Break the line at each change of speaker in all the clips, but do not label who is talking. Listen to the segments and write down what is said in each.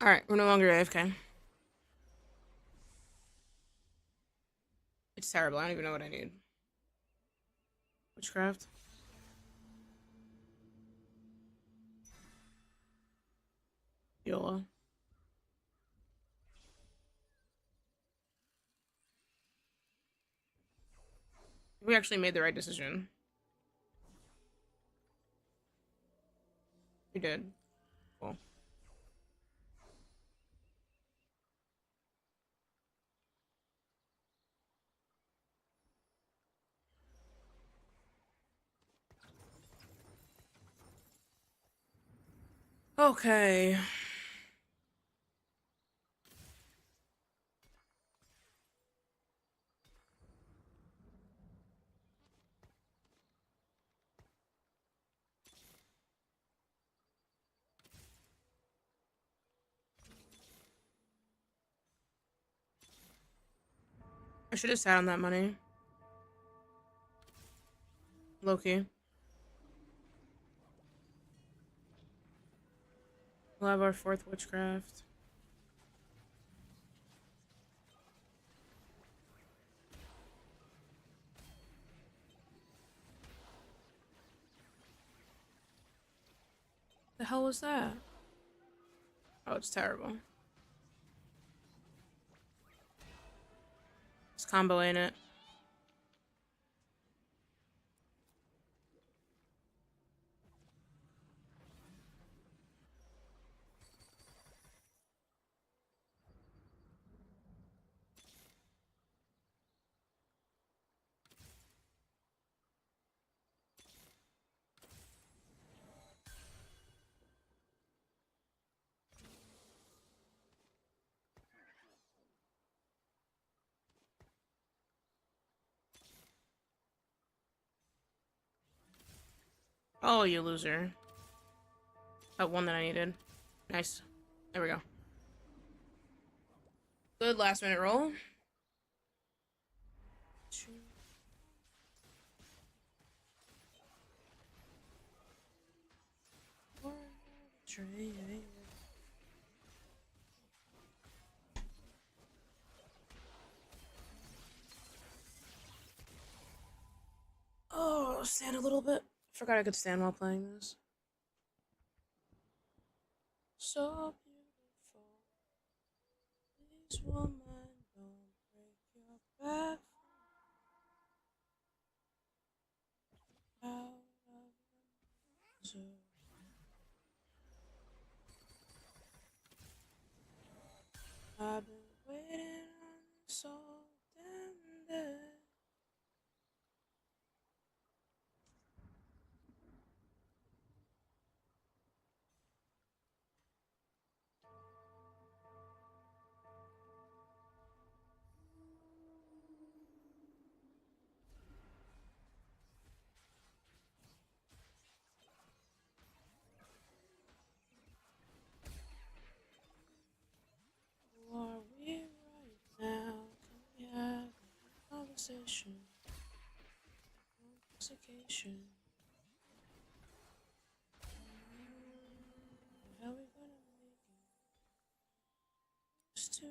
Alright, we're no longer AFK. It's terrible. I don't even know what I need. Witchcraft. YOLO. We actually made the right decision. We did. Cool. Okay. I should have sat on that money. Loki. We'll have our fourth witchcraft. The hell was that? Oh, it's terrible. It's combo, ain't it? Oh, you loser. That one that I needed. Nice. There we go. Good last minute roll. Oh, stand a little bit. Forgot I could stand while playing this. So beautiful. Please, woman, don't break your back out of the zoo. I've been waiting on this all damn day. Who are we right now? Can we have a conversation? Intoxication. How we gonna make it to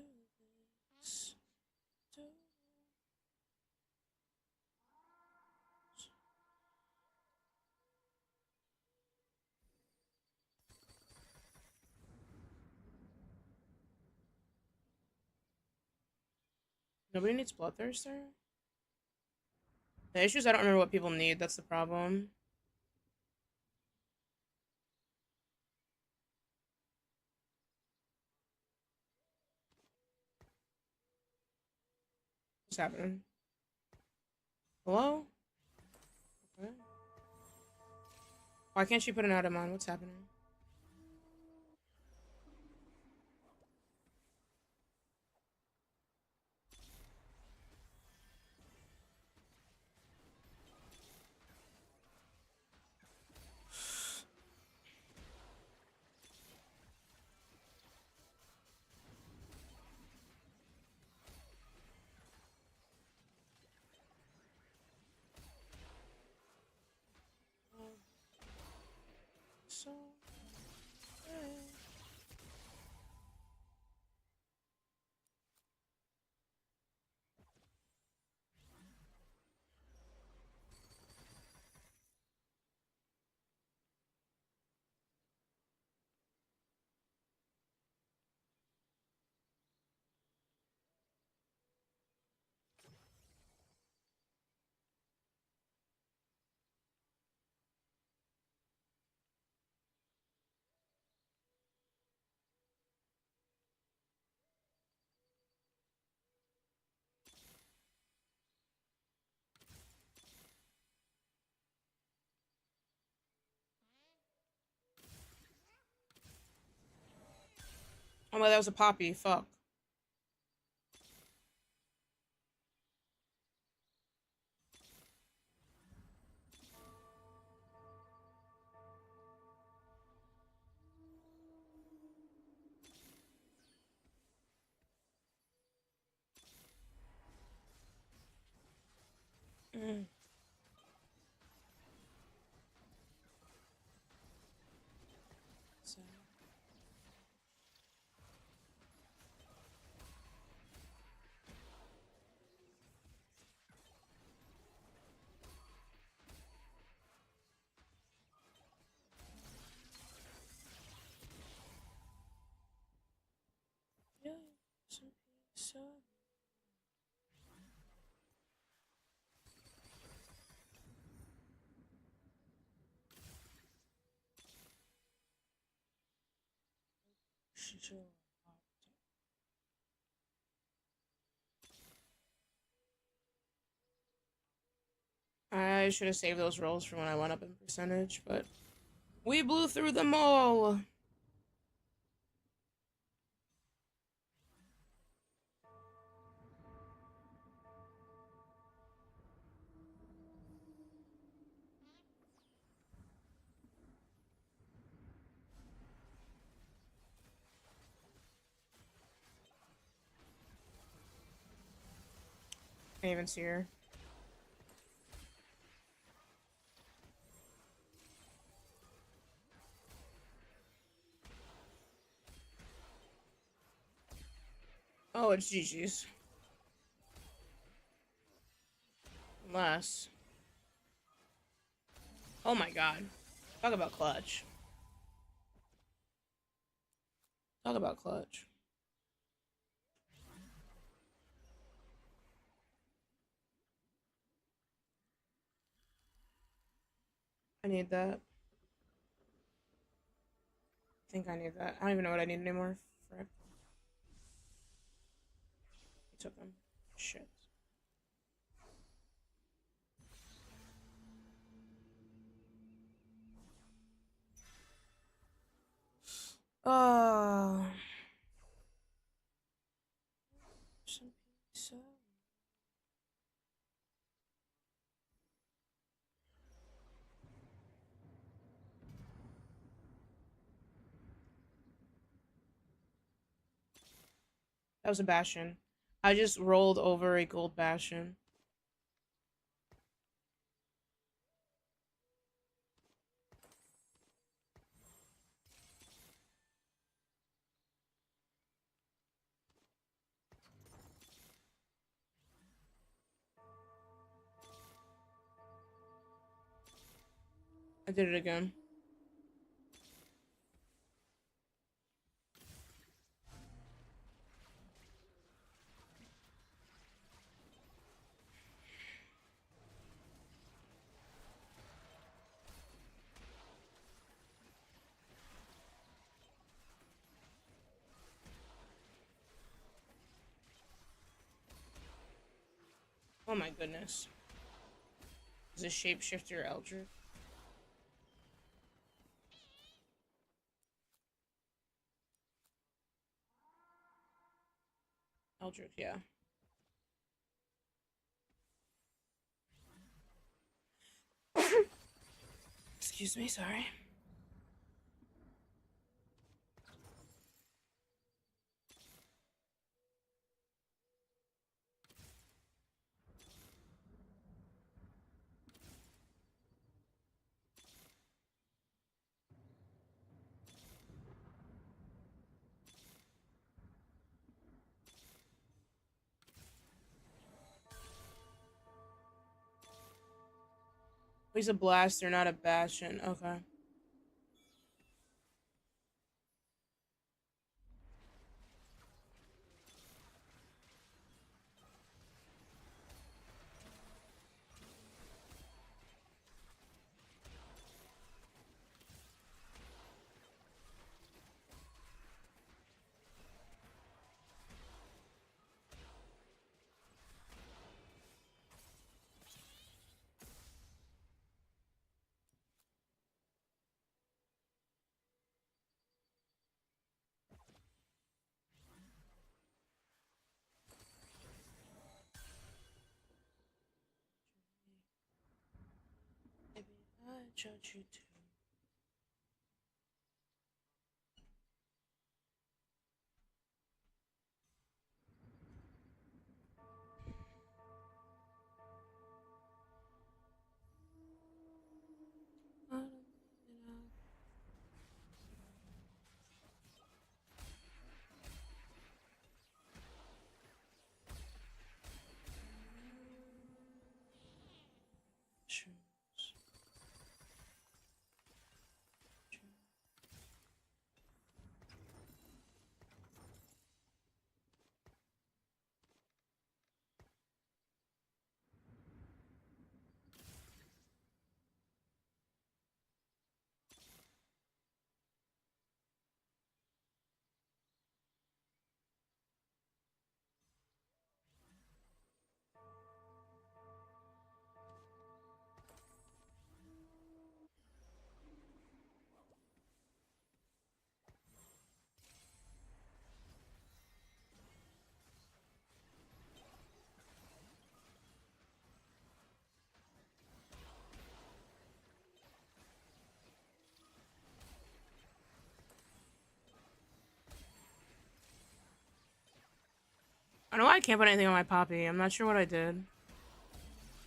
this? To Nobody needs Bloodthirster? The issue is I don't remember what people need. That's the problem. What's happening? Hello? Okay. Why can't she put an item on? What's happening? So Oh my, that was a poppy. Fuck. Mm. So. Yeah, some piece of shit. I should have saved those rolls for when I went up in percentage, but we blew through them all. Can't even see her. Oh, it's GG's. Unless. Oh my god. Talk about clutch. Talk about clutch. I need that. I think I need that. I don't even know what I need anymore. Frick. He took them. Shit. Oh. Some pizza. That was a Bastion. I just rolled over a gold Bastion. I did it again. Oh my goodness. Is a shapeshifter Eldritch? Eldritch, yeah. Excuse me, sorry. He's a blaster, not a bastion. Okay. judge you too. I know I can't put anything on my poppy. I'm not sure what I did.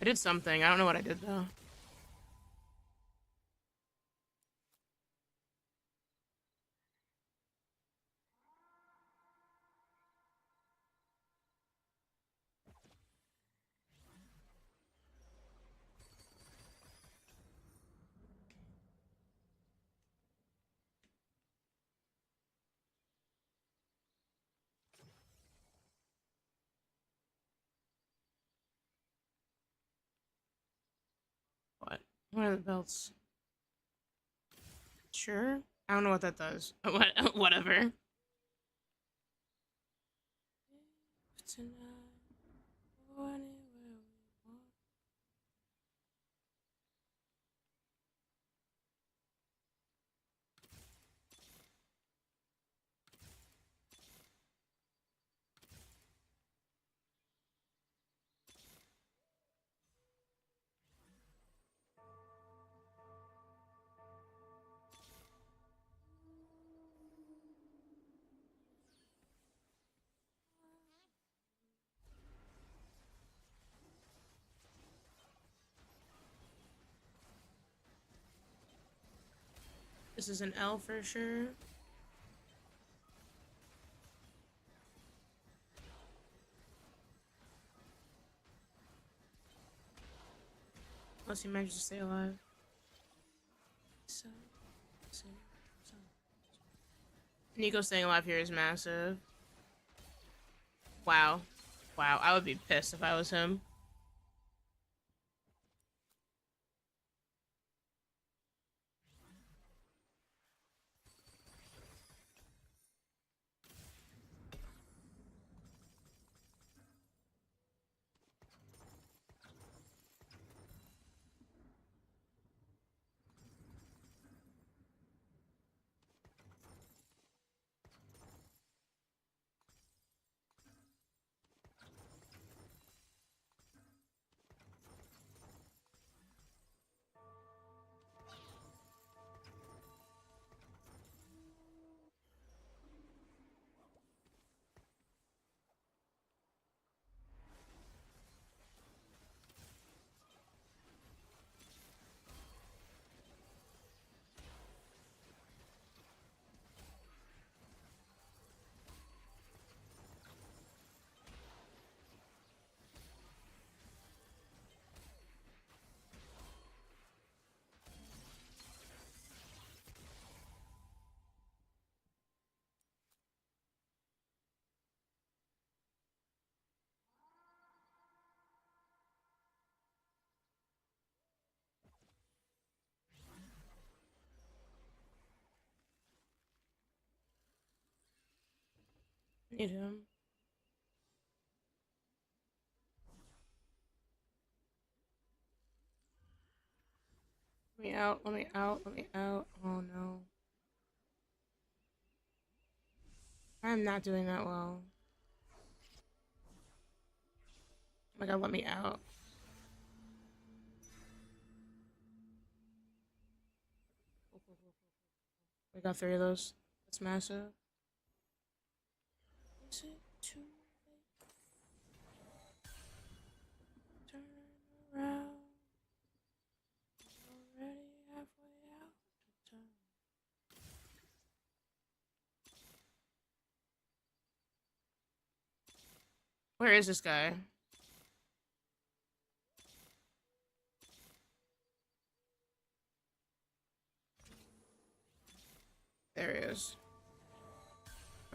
I did something. I don't know what I did though. What? What are the belts? Sure. I don't know what that does. Whatever. This is an L for sure. Unless he manages to stay alive. Nico staying alive here is massive. Wow. Wow, I would be pissed if I was him. Need him. Let me out, let me out, let me out. Oh no. I'm not doing that well. Oh my god, let me out. We got 3 of those. That's massive. Is it too late? Turn around. Already halfway out the town. Where is this guy? There he is.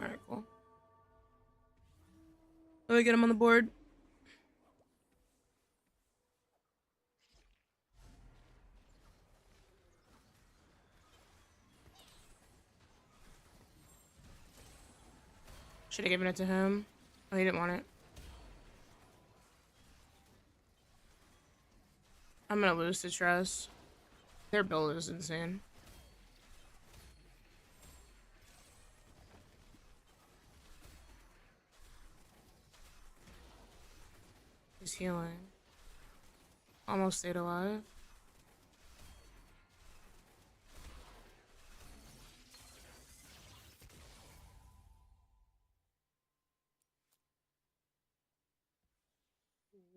Alright, cool. Let me get him on the board. Should have given it to him. Oh, he didn't want it. I'm gonna lose to trust. Their build is insane. He's healing. Almost stayed alive.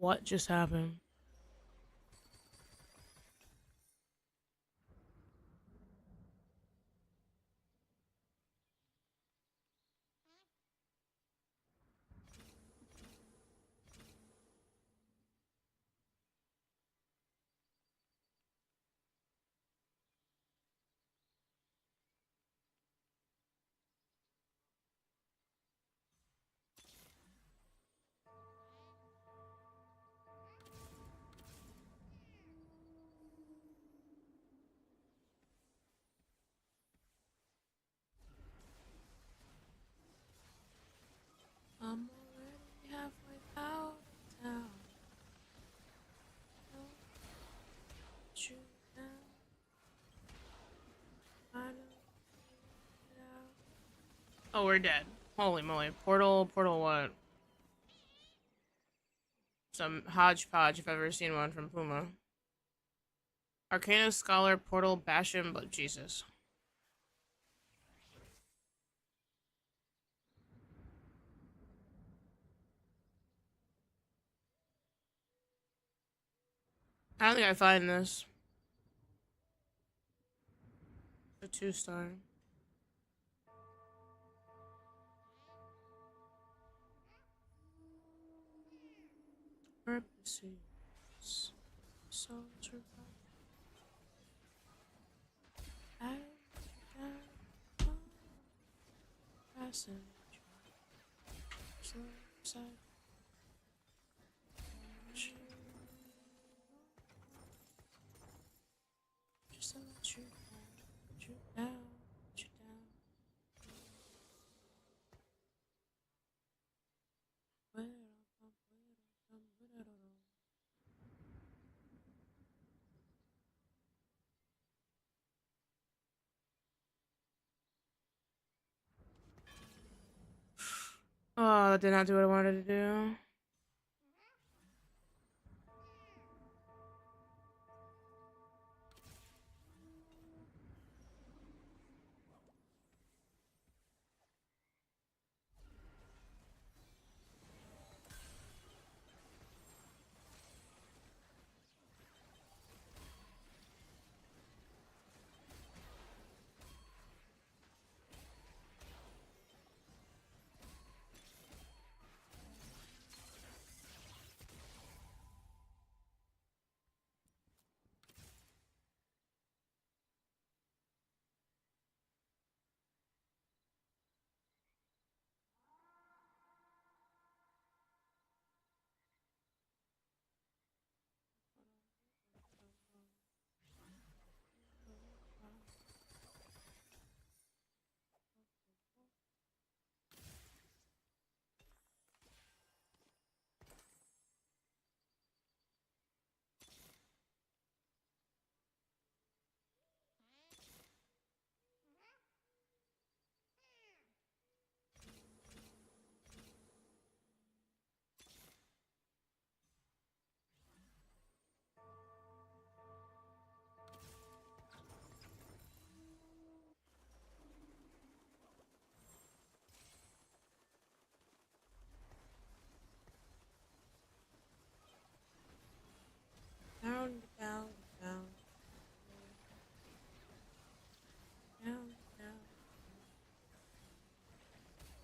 What just happened? I'm already halfway out of town. Don't you now? I know it out. Oh, we're dead. Holy moly. Portal what? Some hodgepodge if I've ever seen one from Puma. Arcana Scholar, Portal, Basham, but Jesus. I don't think I find this. A 2-star. Purposes. Souls revive. I down. Passage. Slow side. Just to let you down. Let you down. Let you down. Oh, that did not do what I wanted to do.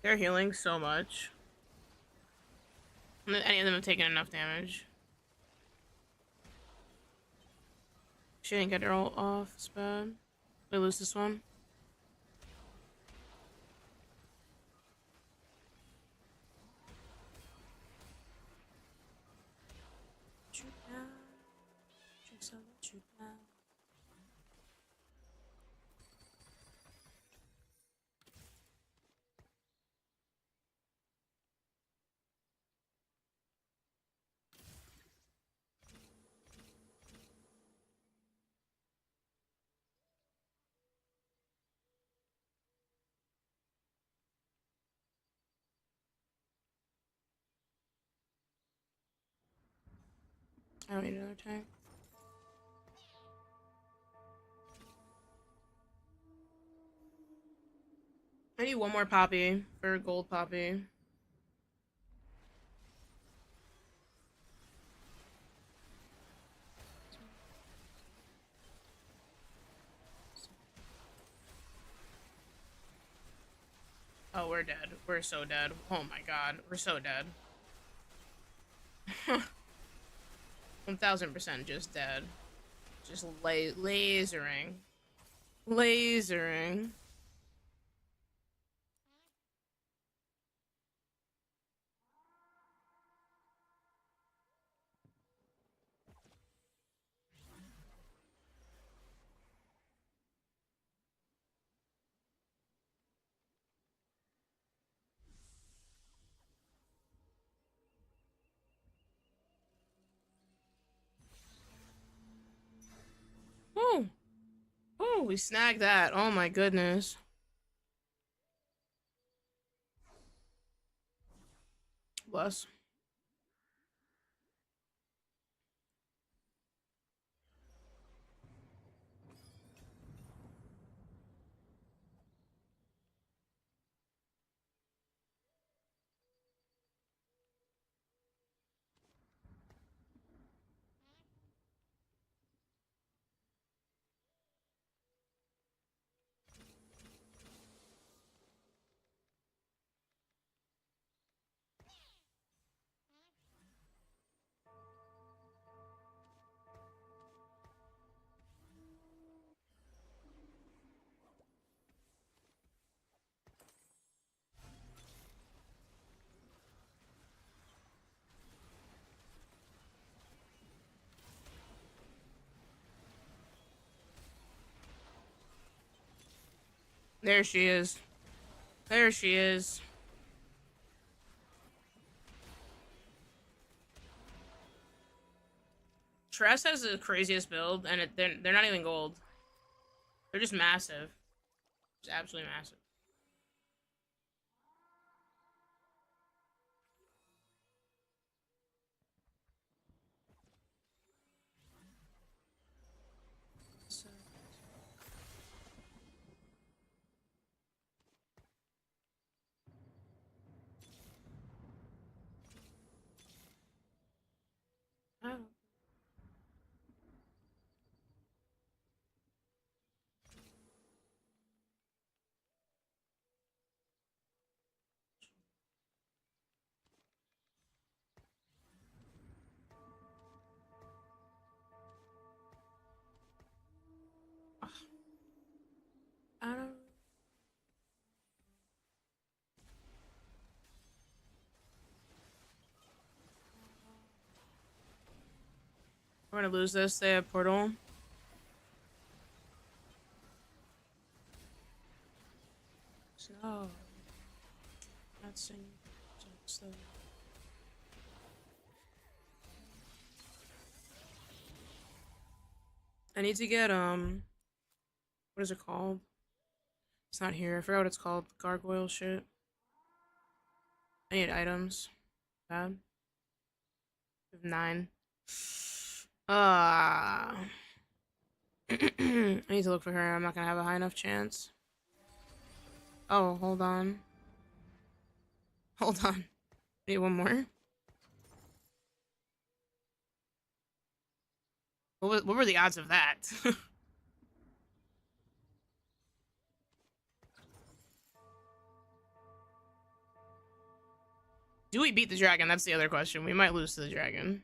They're healing so much. Any of them have taken enough damage. She didn't get her ult off. It's bad. We lose this one. I don't need another tank. I need one more poppy for gold poppy. Oh, we're dead. We're so dead. Oh my god. We're so dead. 1000% just dead. Just lasering. Lasering. Oh. Oh, we snagged that. Oh my goodness. Bless. There she is. There she is. Tress has the craziest build, and they're not even gold. They're just massive. Just absolutely massive. So, oh. I don't. We're gonna lose this. They have portal. No. Not singing. So. I need to get what is it called? It's not here. I forgot what it's called. Gargoyle shit. I need items. Bad. I have 9. I need to look for her. I'm not gonna have a high enough chance. Oh, hold on. Hold on. I need one more. What were the odds of that? Do we beat the dragon? That's the other question. We might lose to the dragon.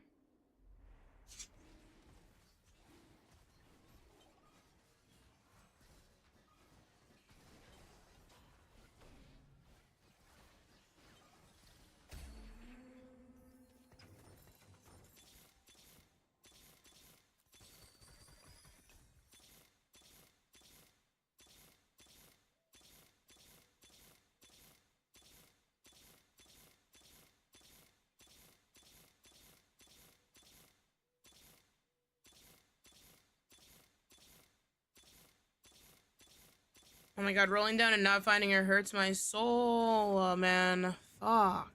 Oh my god, rolling down and not finding her hurts my soul. Oh man. Fuck.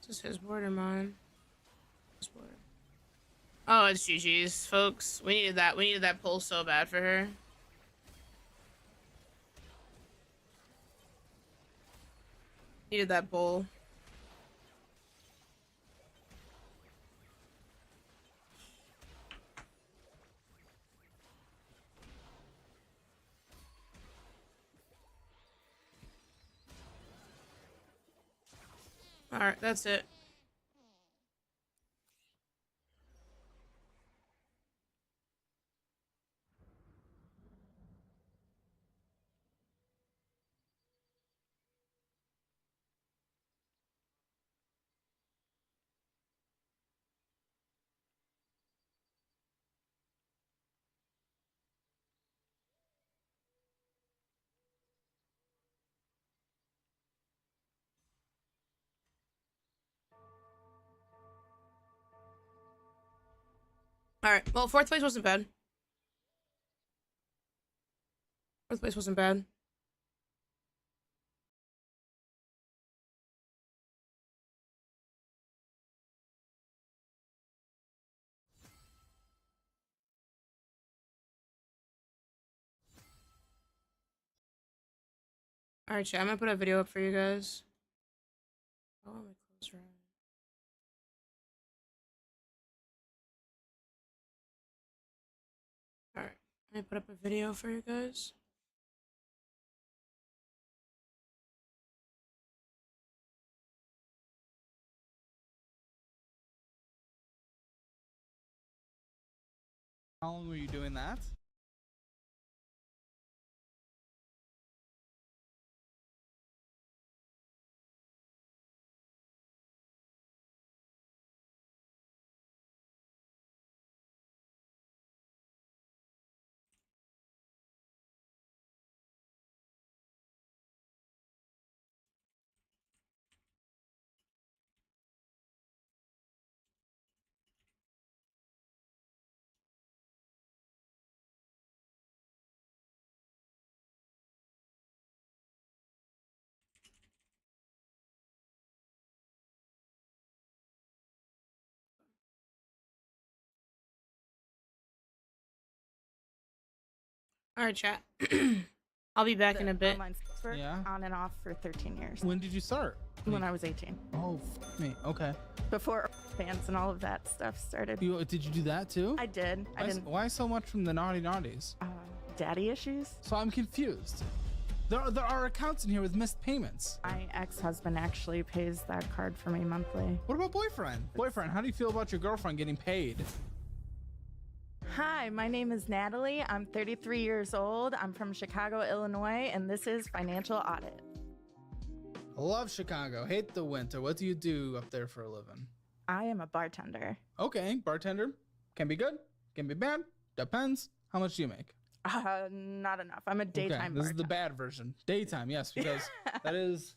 Is this his board or mine? His board. Oh, it's GG's, folks. We needed that. We needed that pull so bad for her. Needed that pull. Alright, that's it. Alright, well, fourth place wasn't bad. Fourth place wasn't bad. Alright, chat, I'm gonna put a video up for you guys. Oh, my clothes right. Alright, I'm gonna put up a video for you guys.
How long were you doing that?
Alright, chat. I'll be back in a bit.
Online sex work
Yeah.
on and off for 13 years.
When did you start?
When I was 18.
Oh, fuck me. Okay.
Before fans and all of that stuff started.
Did you do that too?
I did. I didn't.
Why so much from the naughty naughties?
Daddy issues?
So I'm confused. There are accounts in here with missed payments.
My ex-husband actually pays that card for me monthly.
What about boyfriend? Boyfriend, how do you feel about your girlfriend getting paid?
Hi, my name is Natalie. I'm 33 years old. I'm from Chicago, Illinois, and this is Financial Audit.
I love Chicago. Hate the winter. What do you do up there for a living?
I am a bartender.
Okay, bartender. Can be good, can be bad. Depends. How much do you make?
Not enough. I'm a daytime
This is
bartender.
the bad version. Daytime, yes, because that is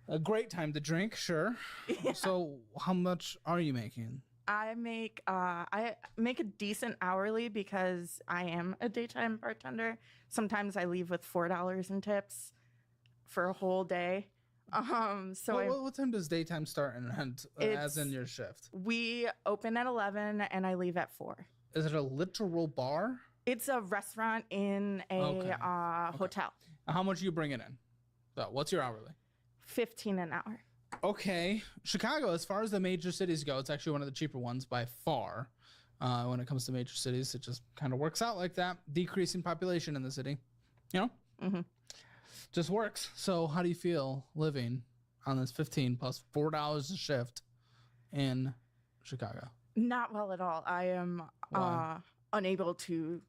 a great time to drink, sure.
Yeah.
So how much are you making?
I make a decent hourly because I am a daytime bartender. Sometimes I leave with $4 in tips for a whole day.
What time does daytime start and end, as in your shift?
We open at 11 and I leave at 4.
Is it a literal bar?
It's a restaurant in a hotel.
How much are you bringing in? So what's your hourly?
15 an hour.
Okay, Chicago, as far as the major cities go, it's actually one of the cheaper ones by far. When it comes to major cities, it just kind of works out like that. Decreasing population in the city, you know, just works. So how do you feel living on this 15 plus $4 a shift in Chicago?
Not well at all. I am
Why?
unable to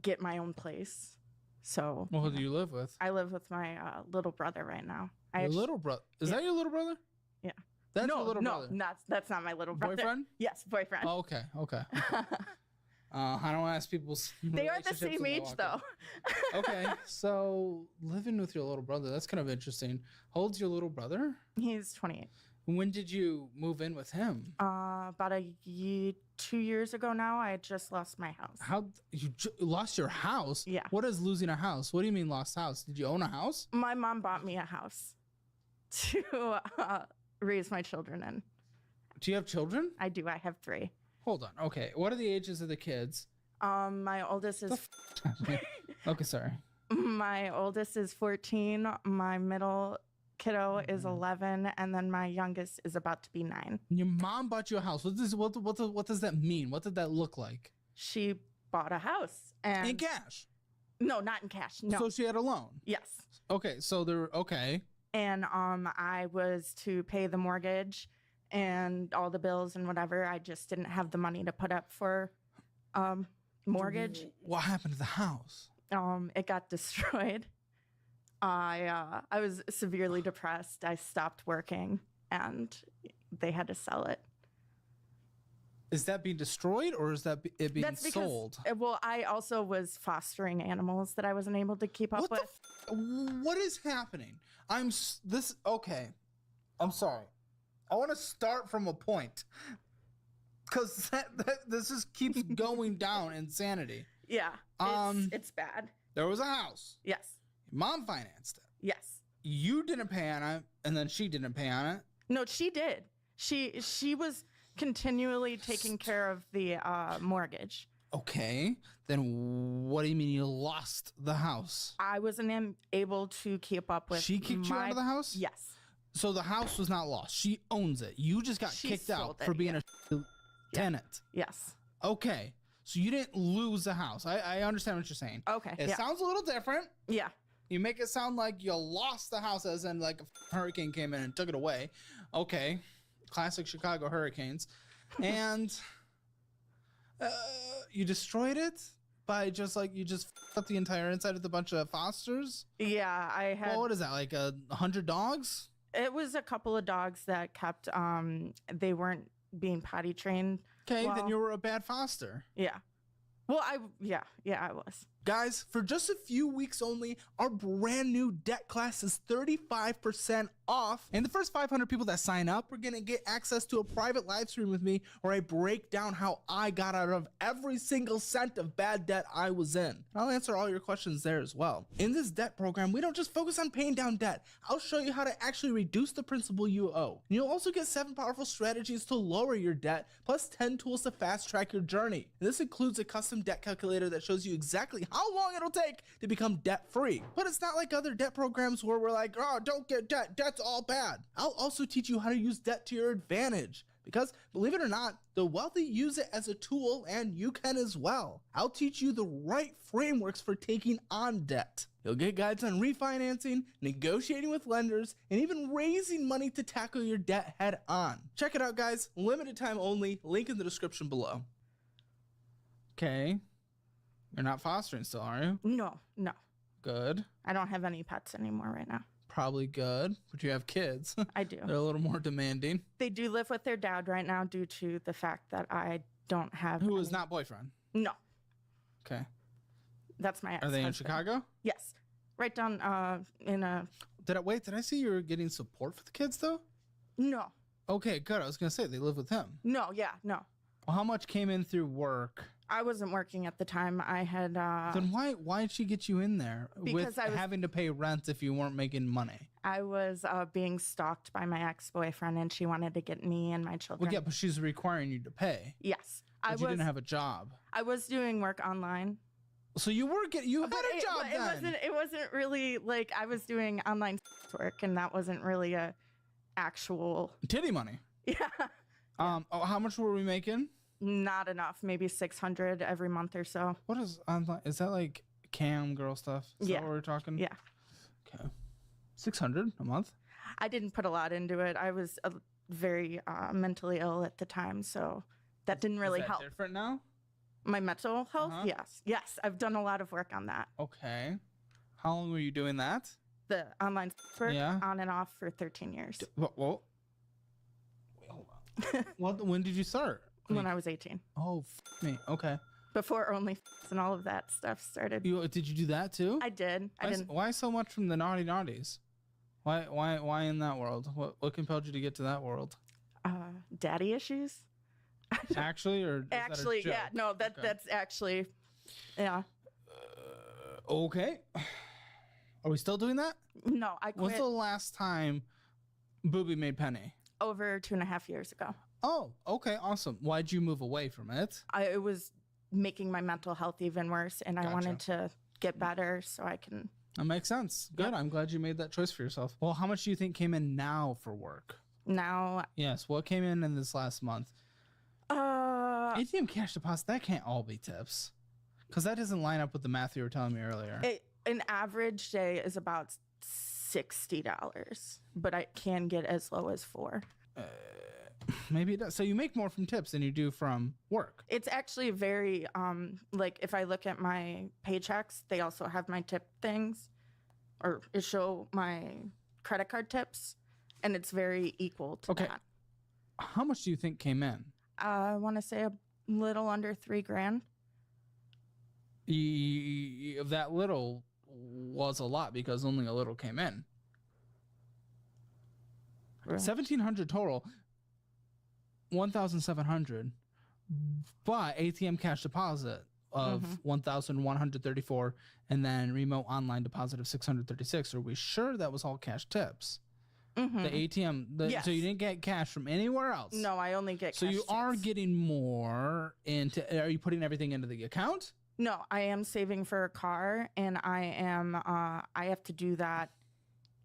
get my own place. So
Well, who do you live with?
I live with my little brother right now.
Your little brother. Is that your little brother?
Yeah.
That's
no,
your little brother.
No, that's not my little brother.
Boyfriend?
Yes, boyfriend.
Oh, okay. I don't ask people's.
They are the
relationships
same
when they
age,
walk in.
though.
Okay, so living with your little brother, that's kind of interesting. How old's your little brother?
He's 28.
When did you move in with him?
About 2 years ago now. I just lost my house.
How you lost your house?
Yeah.
What is losing a house? What do you mean lost house? Did you own a house?
My mom bought me a house to raise my children in.
Do you have children?
I do. I have 3.
Hold on. Okay, what are the ages of the kids?
My oldest is
Okay, sorry.
my oldest is 14. My middle kiddo is 11, and then my youngest is about to be 9.
Your mom bought you a house. What does that mean? What did that look like?
She bought a house and
In cash.
no, not in cash. No.
So she had a loan.
Yes.
Okay, so they're okay.
And I was to pay the mortgage and all the bills and whatever. I just didn't have the money to put up for mortgage.
What happened to the house?
It got destroyed. I was severely depressed. I stopped working and they had to sell it.
Is that being destroyed or is that it being
That's because,
sold?
well, I also was fostering animals that I wasn't able to keep up
What
with.
what is happening? Okay. I'm sorry. I want to start from a point because this just keeps going down insanity.
Yeah, it's bad.
There was a house.
Yes,
Your mom financed it.
yes.
You didn't pay on it, and then she didn't pay on it.
No, she did. She was continually taking care of the mortgage.
Okay. Then what do you mean you lost the house?
I wasn't able to keep up with.
She kicked you out of the house?
Yes.
So the house was not lost. She owns it. You just got
She
kicked out
sold it,
for being
yeah.
a tenant.
Yes.
Okay. So you didn't lose the house. I understand what you're saying.
Okay.
It
yeah.
sounds a little different.
Yeah.
You make it sound like you lost the house as in like a hurricane came in and took it away. Okay. Classic Chicago hurricanes. And you destroyed it by just you up the entire inside with a bunch of fosters?
Yeah. I had.
Well, what is that, like 100 dogs?
It was a couple of dogs that kept. They weren't being potty trained.
Okay, then
Well-
you were a bad foster.
Yeah. Well, I was.
Guys, for just a few weeks only, our brand new debt class is 35% off. And the first 500 people that sign up are gonna get access to a private live stream with me where I break down how I got out of every single cent of bad debt I was in. I'll answer all your questions there as well. In this debt program, we don't just focus on paying down debt. I'll show you how to actually reduce the principal you owe. And you'll also get 7 powerful strategies to lower your debt, plus 10 tools to fast track your journey. This includes a custom debt calculator that shows you exactly how long it'll take to become debt-free. But it's not like other debt programs where we're like, oh, don't get debt, debt's all bad. I'll also teach you how to use debt to your advantage. Because, believe it or not, the wealthy use it as a tool and you can as well. I'll teach you the right frameworks for taking on debt. You'll get guides on refinancing, negotiating with lenders, and even raising money to tackle your debt head on. Check it out, guys. Limited time only. Link in the description below. Okay. You're not fostering still, are you?
No.
Good.
I don't have any pets anymore right now.
Probably good. But you have kids.
I do.
They're a little more demanding.
They do live with their dad right now due to the fact that I don't have.
Who is
any-
not boyfriend?
No,
Okay.
that's my.
Are they in
ex-husband.
Chicago?
Yes, right down in a.
Did I see you were getting support for the kids though?
No,
Okay, good. I was gonna say they live with him.
no, yeah, no.
Well, how much came in through work?
I wasn't working at the time. I had.
Then why did she get you in there
Because
with
I was-
having to pay rent if you weren't making money?
I was being stalked by my ex-boyfriend, and she wanted to get me and my children.
Well, yeah, but she's requiring you to pay.
Yes,
But you didn't have a job,
I was doing work online.
so you were getting you had a job then.
It wasn't really like I was doing online work, and that wasn't really a actual.
Titty money.
Yeah.
Oh, how much were we making?
Not enough. Maybe 600 every month or so.
What is online? Is that like cam girl stuff? Is
Yeah.
that what we're talking?
Yeah.
Okay. 600 a month?
I didn't put a lot into it. I was very mentally ill at the time, so that didn't really
Is that
help.
different now?
My mental health?
Uh-huh.
Yes. Yes. I've done a lot of work on that.
Okay. How long were you doing that?
The online work
Yeah.
on and off for 13 years
Well, wait, hold on. When did you start?
when I was 18.
Oh, me. Okay.
Before OnlyFans and all of that stuff started.
Did you do that too?
I did. I didn't.
Why so much from the naughty naughties? Why in that world? What compelled you to get to that world?
Daddy issues?
Actually, or is that a
Actually,
joke?
yeah. No,
Okay.
that's actually, yeah.
Okay. Are we still doing that?
No, I quit
When's the last time Booby made penny?
over 2.5 years ago.
Oh, okay, awesome. Why'd you move away from it?
It was making my mental health even worse, and I
Gotcha.
wanted to get better so I can.
That makes sense. Good.
Yep.
I'm glad you made that choice for yourself. Well, how much do you think came in now for work?
Now,
Yes. What came in this last month? ATM cash deposit, that can't all be tips. Because that doesn't line up with the math you were telling me earlier.
an average day is about $60, but I can get as low as $4.
Maybe it does. So you make more from tips than you do from work.
It's actually very like if I look at my paychecks, they also have my tip things, or it show my credit card tips, and it's very equal to
Okay.
that.
How much do you think came in?
I want to say a little under $3,000.
That little was a lot because only a little came in.
Really?
1,700 total. 1,700, but ATM cash deposit of 1,134, and then remote online deposit of 636. Are we sure that was all cash tips?
Mm-hmm.
The ATM,
Yes.
so you didn't get cash from anywhere else.
No, I only get.
So
cash
you are
tips.
getting more into. Are you putting everything into the account?
No, I am saving for a car, and I am. I have to do that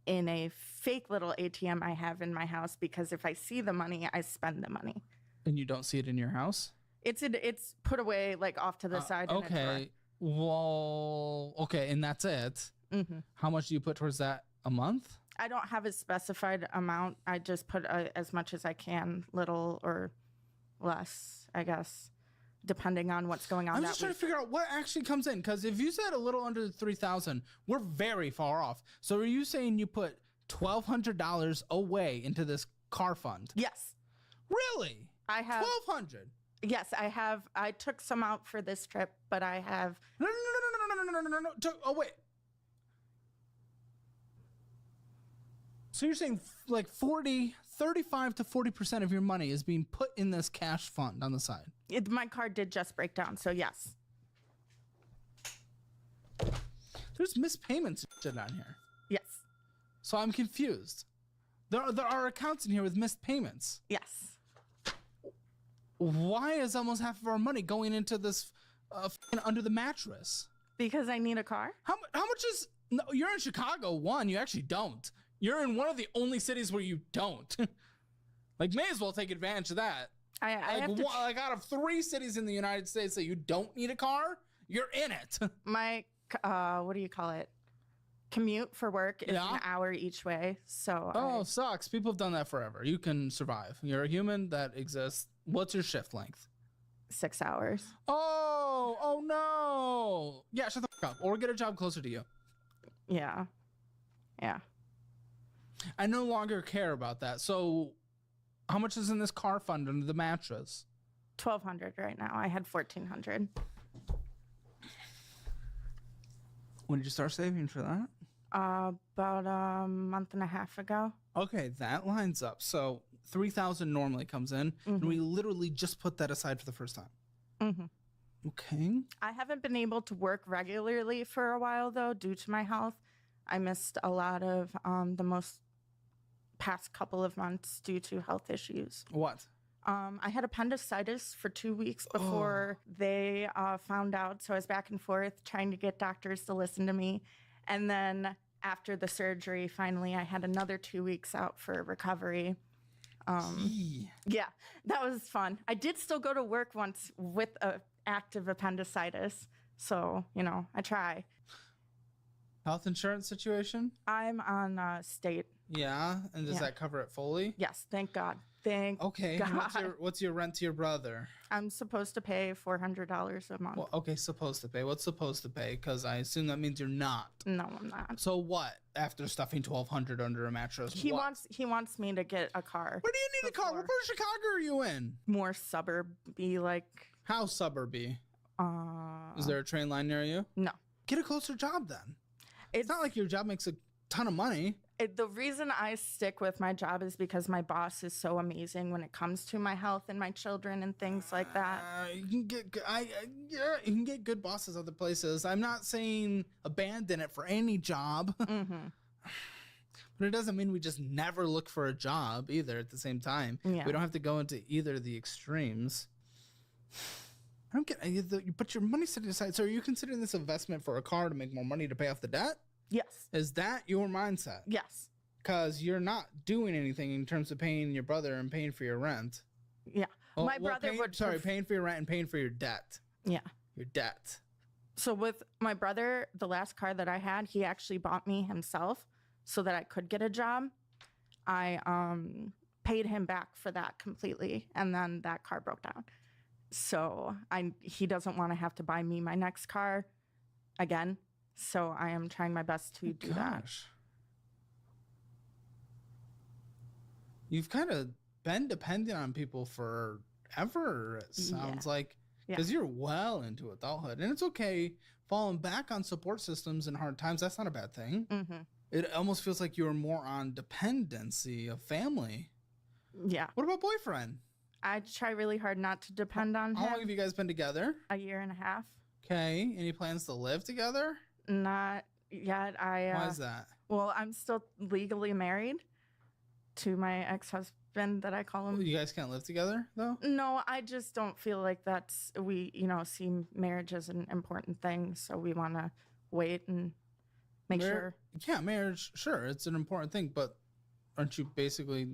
in a fake little ATM I have in my house, because if I see the money, I spend the money.
And you don't see it in your house?
It's put away like off to the side. In a drawer.
Okay. Well, okay, and that's it.
Mm-hmm.
How much do you put towards that a month?
I don't have a specified amount. I just put as much as I can, little or less, I guess, depending on what's going on.
I'm just trying to figure out what actually comes in, because if you said a little under 3,000, we're very far off. So are you saying you put $1,200 away into this car fund?
Yes,
Really?
I have.
1,200?
Yes, I have. I took some out for this trip, but I have.
No. Oh wait. So you're saying like 35 to 40% of your money is being put in this cash fund on the side?
My card did just break down, so yes.
There's missed payments and shit on here.
Yes.
So I'm confused. There are accounts in here with missed payments.
Yes.
Why is almost half of our money going into this under the mattress?
Because I need a car?
How much is... No, you're in Chicago, one. You actually don't. You're in one of the only cities where you don't. Like, may as well take advantage of that.
I have to.
Like out of 3 cities in the United States that you don't need a car, you're in it.
My, what do you call it? Commute for work is
Yeah.
an hour each way. So
Oh, sucks. People have done that forever. You can survive. You're a human that exists. What's your shift length?
6 hours.
Oh no. Yeah, shut the fuck up. Or get a job closer to you.
Yeah. Yeah.
I no longer care about that. So how much is in this car fund under the mattress?
1,200 right now. I had 1,400.
When did you start saving for that?
About a month and a half ago.
Okay, that lines up. So 3,000 normally comes in, and we literally just put that aside for the first time.
Mm-hmm.
Okay.
I haven't been able to work regularly for a while, though, due to my health. I missed a lot of the most past couple of months due to health issues.
What?
I had appendicitis for 2 weeks before they found out. So I was back and forth trying to get doctors to listen to me. And then after the surgery, finally, I had another 2 weeks out for recovery. Yeah, that was fun. I did still go to work once with a active appendicitis. So, I try.
Health insurance situation?
I'm on state.
Yeah. And does that cover it fully?
Yes, thank God. Thank
Okay.
God.
What's your rent to your brother?
I'm supposed to pay $400 a month.
Well, okay, supposed to pay. What's supposed to pay? Because I assume that means you're not.
No, I'm not.
So what? After stuffing $1,200 under a mattress,
He
what?
wants me to get a car.
Where do you need a car? What part of Chicago are you in?
More suburby, like.
How suburby? Is there a train line near you?
No.
Get a closer job then. It's not like your job makes a ton of money.
The reason I stick with my job is because my boss is so amazing when it comes to my health and my children and things like that.
You can get good bosses other places. I'm not saying abandon it for any job.
Mm-hmm.
But it doesn't mean we just never look for a job either at the same time.
Yeah.
We don't have to go into either of the extremes. I don't get but your money set aside. So are you considering this investment for a car to make more money to pay off the debt?
Yes.
Is that your mindset?
Yes.
Because you're not doing anything in terms of paying your brother and paying for your rent.
Yeah. My brother would.
Paying for your rent and paying for your debt.
Yeah.
Your debt.
So with my brother, the last car that I had, he actually bought me himself so that I could get a job. I paid him back for that completely, and then that car broke down. So he doesn't want to have to buy me my next car again. So I am trying my best to do that.
You've kind of been dependent on people forever, it sounds like, because you're well into adulthood. And it's okay falling back on support systems in hard times. That's not a bad thing.
Mm-hmm.
It almost feels like you're more on dependency of family.
Yeah.
What about boyfriend?
I try really hard not to depend on him.
How long have you guys been together?
A year and a half.
Okay. Any plans to live together?
Not yet.
Why is that?
Well, I'm still legally married to my ex-husband that I call him.
You guys can't live together, though?
No, I just don't feel like we see marriage as an important thing. So we want to wait and make sure.
Yeah, marriage, sure, it's an important thing. But aren't you basically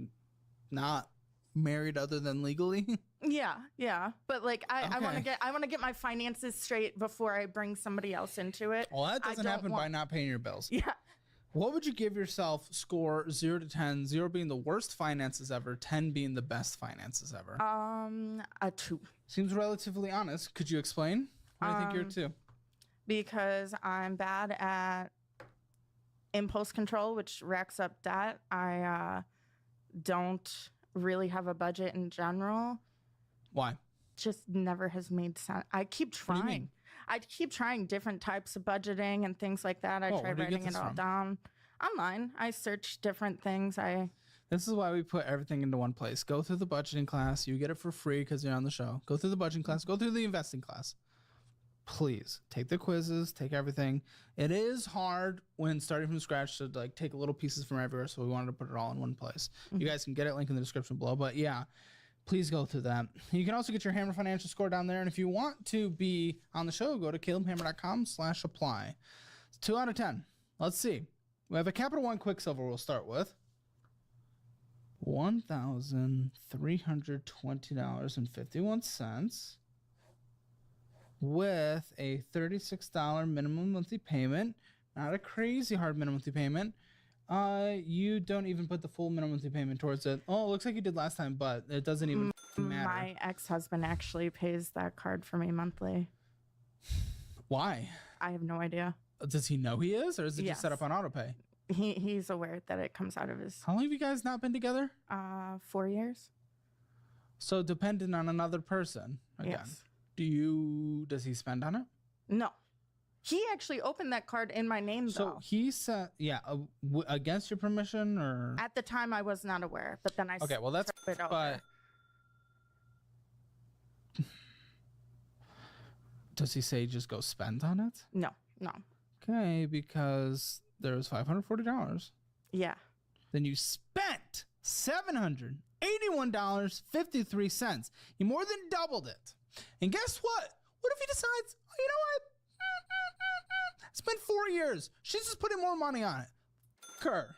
not married other than legally?
Yeah. But like I want to get my finances straight before I bring somebody else into it.
Well, that doesn't happen by not paying your bills.
Yeah.
What would you give yourself score 0 to 10, 0 being the worst finances ever, 10 being the best finances ever?
A 2.
Seems relatively honest. Could you explain why I think you're a 2?
Because I'm bad at impulse control, which racks up debt. I don't really have a budget in general.
Why?
Just never has made sense. I keep trying.
What do you mean?
I keep trying different types of budgeting and things like that. I tried writing it all down online. I search different things.
This is why we put everything into one place. Go through the budgeting class. You get it for free because you're on the show. Go through the budgeting class. Go through the investing class. Please take the quizzes. Take everything. It is hard when starting from scratch to like take little pieces from everywhere. So we wanted to put it all in one place. Mm-hmm. You guys can get it. Link in the description below. But yeah. Please go through that. You can also get your Hammer financial score down there. And if you want to be on the show, go to calebhammer.com/apply. It's 2 out of 10. Let's see. We have a Capital One Quicksilver we'll start with. $1,320.51 with a $36 minimum monthly payment. Not a crazy hard minimum monthly payment. You don't even put the full minimum monthly payment towards it. Oh, it looks like you did last time, but it doesn't even matter.
My ex-husband actually pays that card for me monthly.
Why?
I have no idea.
Does he know he is, or is it just set up on autopay?
He's aware that it comes out of his.
How long have you guys not been together?
4 years.
So dependent on another person again.
Yes.
Does he spend on it?
No. He actually opened that card in my name, though.
So he said, against your permission, or
at the time I was not aware, but then I
okay. Well, that's
it over.
But does he say just go spend on it?
No.
Okay, because there was $540.
Yeah.
Then you spent $781.53. You more than doubled it. And guess what? What if he decides, oh, you know what? It's been 4 years. She's just putting more money on it. her.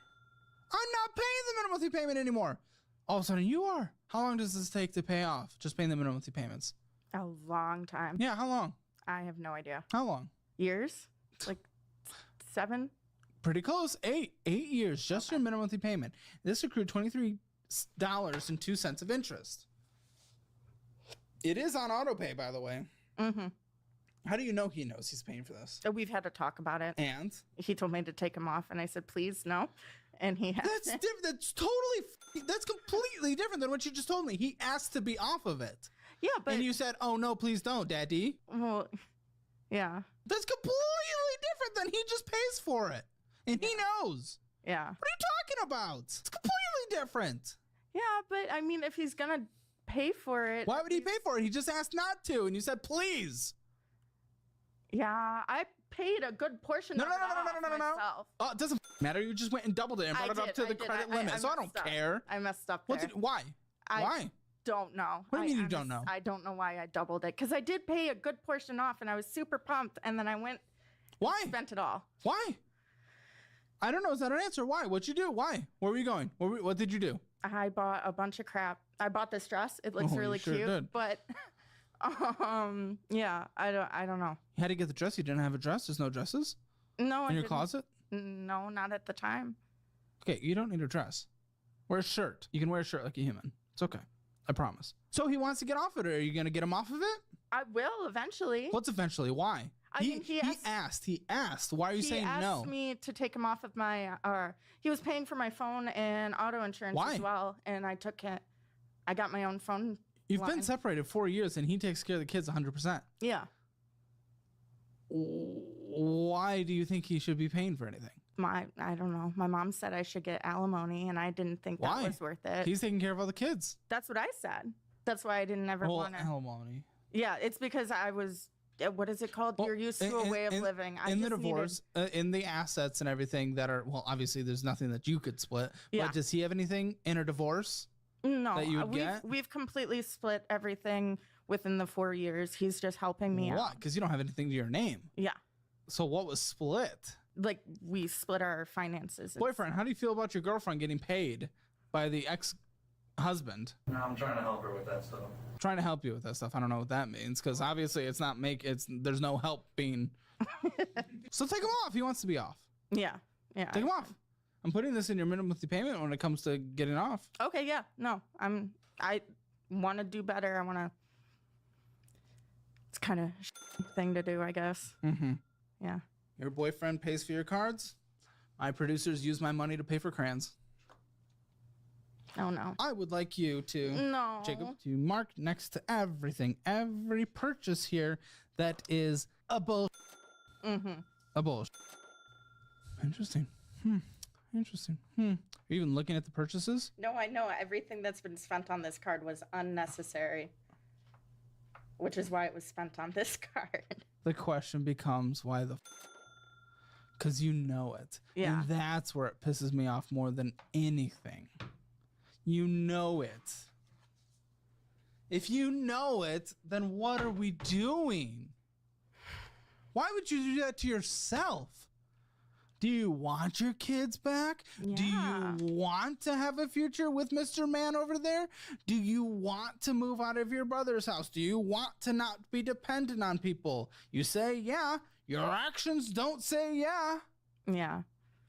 I'm not paying the minimum monthly payment anymore. All of a sudden, you are. How long does this take to pay off? Just paying the minimum monthly payments.
A long time.
Yeah, how long?
I have no idea.
How long?
Years? Like 7?
Pretty close. 8 years. Just your minimum monthly payment. This accrued $23.02 of interest. It is on auto pay, by the way.
Mm-hmm.
How do you know he knows he's paying for this?
So we've had to talk about it.
And
He told me to take him off, and I said, please, no. And he has
that's different. That's completely different than what you just told me. He asked to be off of it.
Yeah, but...
And you said, oh, no, please don't, Daddy.
Well, yeah.
That's completely different than he just pays for it. And he knows.
Yeah.
What are you talking about? It's completely different.
Yeah, but I mean, if he's going to pay for it...
Why would he pay for it? He just asked not to. And you said, please.
Yeah, I paid a good portion
No.
of it myself.
Oh, it doesn't matter. You just went and doubled it and brought it up to the credit limit. So I don't care.
I messed up there.
Why? Why?
Don't know.
What do you mean you don't know?
I don't know why I doubled it. Because I did pay a good portion off, and I was super pumped. And then I went...
Why?
Spent it all.
Why? I don't know. Is that an answer? Why? What'd you do? Why? Where were you going? What did you do?
I bought a bunch of crap. I bought this dress. It looks
Oh, you
really
sure
cute.
did.
But... yeah, I don't know.
You had to get the dress. You didn't have a dress. There's no dresses
No,
in your closet.
No, not at the time.
Okay, you don't need a dress. Wear a shirt. You can wear a shirt like a human. It's okay. I promise. So he wants to get off it. Are you gonna get him off of it?
I will eventually.
What's eventually? Why?
I think he asked.
He asked. Why are you saying
He
no?
asked me to take him off of my. He was paying for my phone and auto insurance
Why?
as well, and I took it. I got my own phone.
You've
line.
been separated 4 years, and he takes care of the kids 100%.
Yeah.
Why do you think he should be paying for anything?
I don't know. My mom said I should get alimony, and I didn't think
Why?
that was worth it.
He's taking care of all the kids.
That's what I said. That's why I didn't ever want to.
Alimony.
Yeah, it's because I was. What is it called?
Well,
You're used to a way of living.
In the divorce, in the assets and everything that are, well, obviously there's nothing that you could split.
Yeah.
But does he have anything in a divorce?
No,
that you would get?
we've completely split everything within the 4 years. He's just helping me
What?
out.
Because you don't have anything to your name.
Yeah,
So what was split?
like we split our finances.
Boyfriend, how do you feel about your girlfriend getting paid by the ex-husband?
No, I'm trying to help her with that stuff.
Trying to help you with that stuff. I don't know what that means because obviously there's no help being. So take him off. He wants to be off.
Yeah.
Take him off. I'm putting this in your minimum monthly payment when it comes to getting off.
Okay, yeah. No, I want to do better. I want to. It's kind of thing to do, I guess.
Mm-hmm.
Yeah.
Your boyfriend pays for your cards. My producers use my money to pay for crayons.
Oh no.
I would like you to,
No.
Jacob, to mark next to everything, every purchase here that is a bull.
Mm-hmm.
A bull. Interesting. Interesting. Are you even looking at the purchases?
No, I know everything that's been spent on this card was unnecessary, which is why it was spent on this card.
The question becomes why the because you know it.
Yeah.
And that's where it pisses me off more than anything. You know it. If you know it, then what are we doing? Why would you do that to yourself? Do you want your kids back? Do
Yeah.
you want to have a future with Mr. Man over there? Do you want to move out of your brother's house? Do you want to not be dependent on people? You say yeah. Your actions don't say yeah.
Yeah.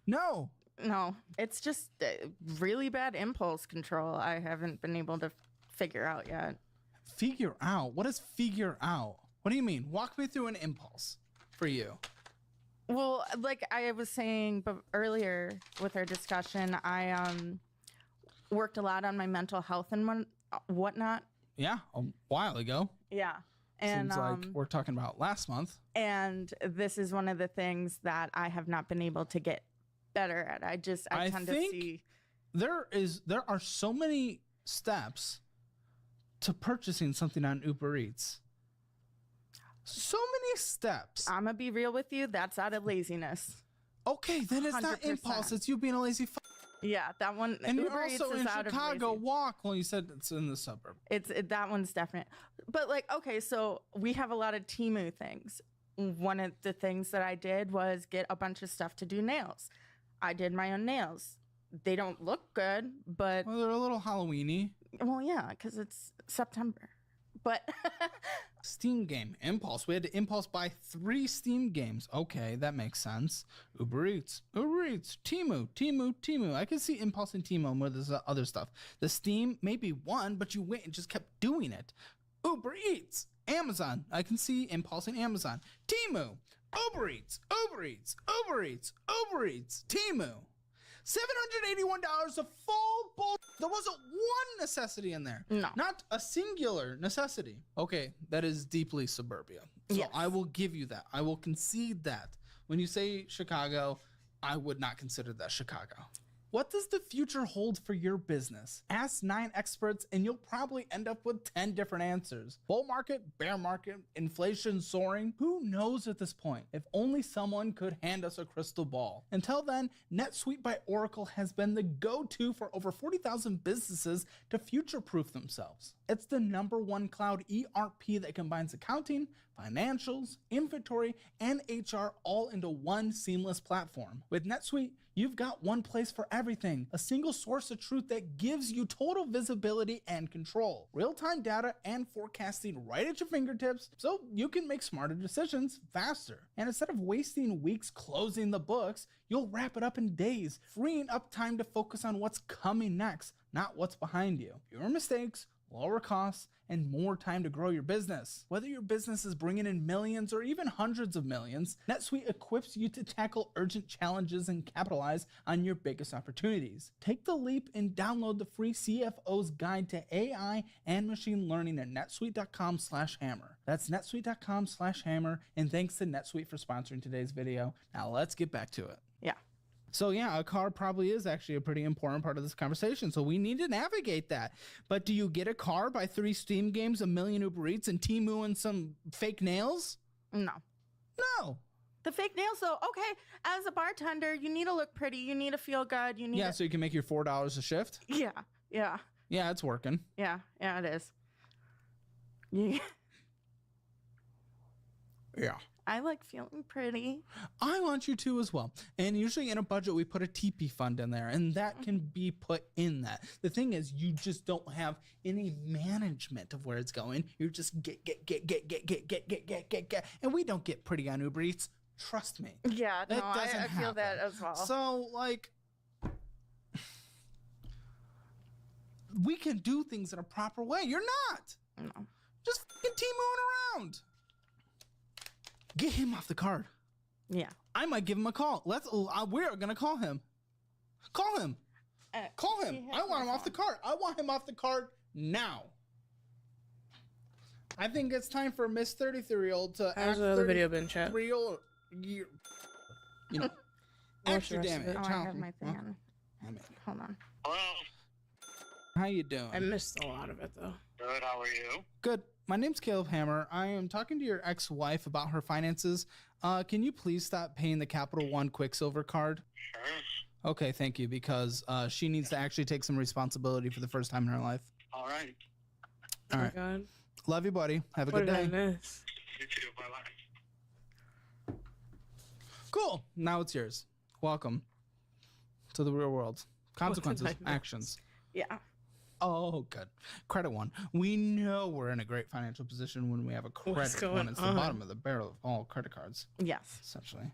No.
No, it's just really bad impulse control. I haven't been able to figure out yet.
Figure out? What is figure out? What do you mean? Walk me through an impulse for you.
Well, like I was saying earlier with our discussion, I worked a lot on my mental health and whatnot.
Yeah, a while ago.
Yeah. And
Seems like we're talking about last month.
and this is one of the things that I have not been able to get better at. I tend to
think
see
there are so many steps to purchasing something on Uber Eats. So many steps.
I'm gonna be real with you. That's out of laziness.
Okay, then it's not
100%.
impulse. It's you being a lazy.
Yeah, that one.
And
Uber
you're
Eats
also
is
in
out of
Chicago.
lazy.
Walk. Well, you said it's in the suburb.
That one's definite. But like, okay, so we have a lot of Temu things. One of the things that I did was get a bunch of stuff to do nails. I did my own nails. They don't look good, but
Well, they're a little Halloween-y.
well, yeah, because it's September. But
Steam game, Impulse. We had to Impulse buy 3 Steam games. Okay, that makes sense. Uber Eats, Temu. I can see Impulse and Temu more than the other stuff. The Steam, maybe 1, but you went and just kept doing it. Uber Eats, Amazon. I can see Impulse and Amazon. Temu, Uber Eats, Temu. $781 of full bull. There wasn't one necessity in there.
No.
Not a singular necessity. Okay, that is deeply suburbia. So
Yes.
I will give you that. I will concede that. When you say Chicago, I would not consider that Chicago. What does the future hold for your business? Ask 9 experts and you'll probably end up with 10 different answers. Bull market, bear market, inflation soaring. Who knows at this point? If only someone could hand us a crystal ball. Until then, NetSuite by Oracle has been the go-to for over 40,000 businesses to future-proof themselves. It's the #1 cloud ERP that combines accounting, financials, inventory, and HR all into one seamless platform. With NetSuite, you've got one place for everything, a single source of truth that gives you total visibility and control, real-time data and forecasting right at your fingertips so you can make smarter decisions faster. And instead of wasting weeks closing the books, you'll wrap it up in days, freeing up time to focus on what's coming next, not what's behind you. Fewer mistakes, lower costs, and more time to grow your business. Whether your business is bringing in millions or even hundreds of millions, NetSuite equips you to tackle urgent challenges and capitalize on your biggest opportunities. Take the leap and download the free CFO's Guide to AI and Machine Learning at netsuite.com/hammer. That's netsuite.com/hammer, and thanks to NetSuite for sponsoring today's video. Now let's get back to it.
yeah.
So yeah, a car probably is actually a pretty important part of this conversation. So we need to navigate that. But do you get a car by 3 Steam games, a million Uber Eats, and Temu and some fake nails?
No.
No.
The fake nails, though, okay, as a bartender, you need to look pretty. You need to feel good. You need
Yeah,
to...
so you can make your $4 a shift?
Yeah,
Yeah, it's working.
yeah, it is. Yeah.
Yeah.
I like feeling pretty.
I want you to as well. And usually in a budget, we put a TP fund in there, and that can be put in that. The thing is, you just don't have any management of where it's going. You're just get. And we don't get pretty on Uber Eats. Trust me.
Yeah,
That
no, I
doesn't
feel that
happen.
as well.
So, like, we can do things in a proper way. You're not.
No.
Just fucking T-mooing around. Get him off the card.
Yeah.
I might give him a call. We're gonna call him. Call him. Call him.
he has
I want him
my
off the card. I want him off the card now. I think it's time for Miss 33-year-old to
How's
act
the video been, chat?
33-year-old. You know,
What's the
extra
rest of
damage.
it?
Oh, I
Child-
have my thing on.
I mean,
Hold on.
Hello.
how you doing?
I missed a lot of it though.
Good. How are you?
Good. My name's Caleb Hammer. I am talking to your ex-wife about her finances. Can you please stop paying the Capital One Quicksilver card?
Sure.
Okay, thank you, because she needs to actually take some responsibility for the first time in her life.
All right.
Oh
All
my
right.
god.
Love you, buddy. Have a
What
good
did I
day.
miss?
You too. Bye bye.
Cool. Now it's yours. Welcome to the real world. Consequences,
I miss?
actions.
Yeah.
Oh, good. Credit One. We know we're in a great financial position when we have a
What's
credit one.
going
It's the
on?
bottom of the barrel of all credit cards,
Yes.
essentially.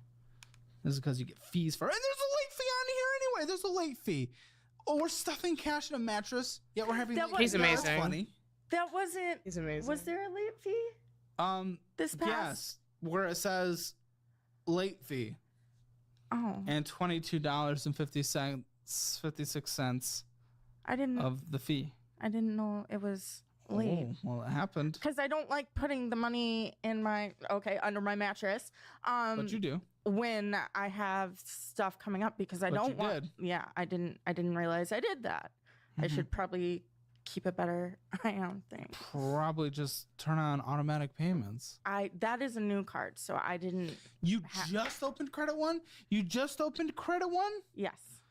This is because you get fees for, and there's a late fee on here anyway. There's a late fee. Oh, we're stuffing cash in a mattress. Yet we're having
That
late
was-
He's
fees. That's
amazing.
funny.
That wasn't.
He's amazing.
Was there a late fee this past?
Yes, where it says late fee
Oh,
and $22.56
I didn't.
of the fee.
I didn't know it was late.
Oh, well, it happened.
Because I don't like putting the money in my under my mattress.
But you do.
When I have stuff coming up because I
But
don't
you
want.
did.
Yeah, I didn't realize I did that. I
Mhm.
should probably keep a better eye on things.
Probably just turn on automatic payments.
That is a new card, so I didn't.
You just opened Credit One? You just opened Credit One?
Yes.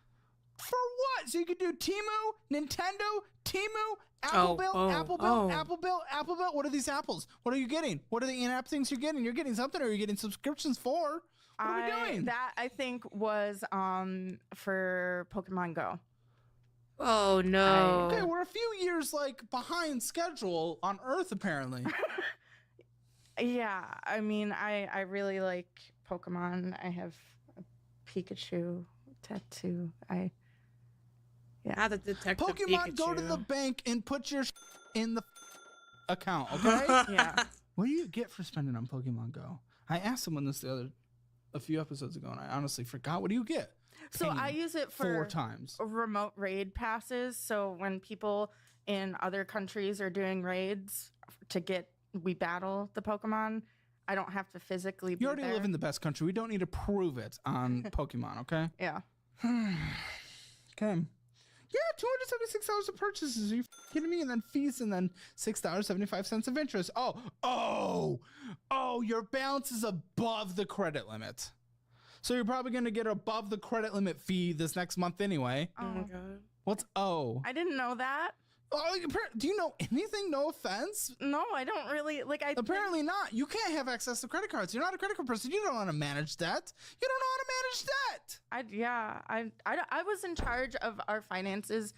For what? So you could do Temu, Nintendo, Temu, Apple Bill, Apple Bill,
oh.
Apple Bill, Apple Bill. What are these apples? What are you getting? What are the in-app things you're getting? You're getting something, or you're getting subscriptions for? What are we doing?
That I think was for Pokemon Go.
Oh no.
Okay, we're a few years like behind schedule on Earth apparently.
Yeah, I mean, I really like Pokemon. I have a Pikachu tattoo.
Not the detective
Pokemon,
Pikachu.
go to the bank and put your in the account, okay?
Yeah.
What do you get for spending on Pokemon Go? I asked someone this a few episodes ago, and I honestly forgot. What do you get?
So I
Pain.
use it
4
for
times.
remote raid passes. So when people in other countries are doing raids we battle the Pokemon, I don't have to physically be
You already
there.
live in the best country. We don't need to prove it on Pokemon, okay?
Yeah.
Okay. Yeah, $276 of purchases. Are you kidding me? And then fees, and then $6.75 of interest. Oh, your balance is above the credit limit. So you're probably going to get above the credit limit fee this next month anyway.
Oh my god.
What's O?
I didn't know that.
Oh, do you know anything? No offense.
No, I don't really like.
Apparently not. You can't have access to credit cards. You're not a credit card person. You don't know how to manage debt. You don't know how to manage debt.
I was in charge of our finances,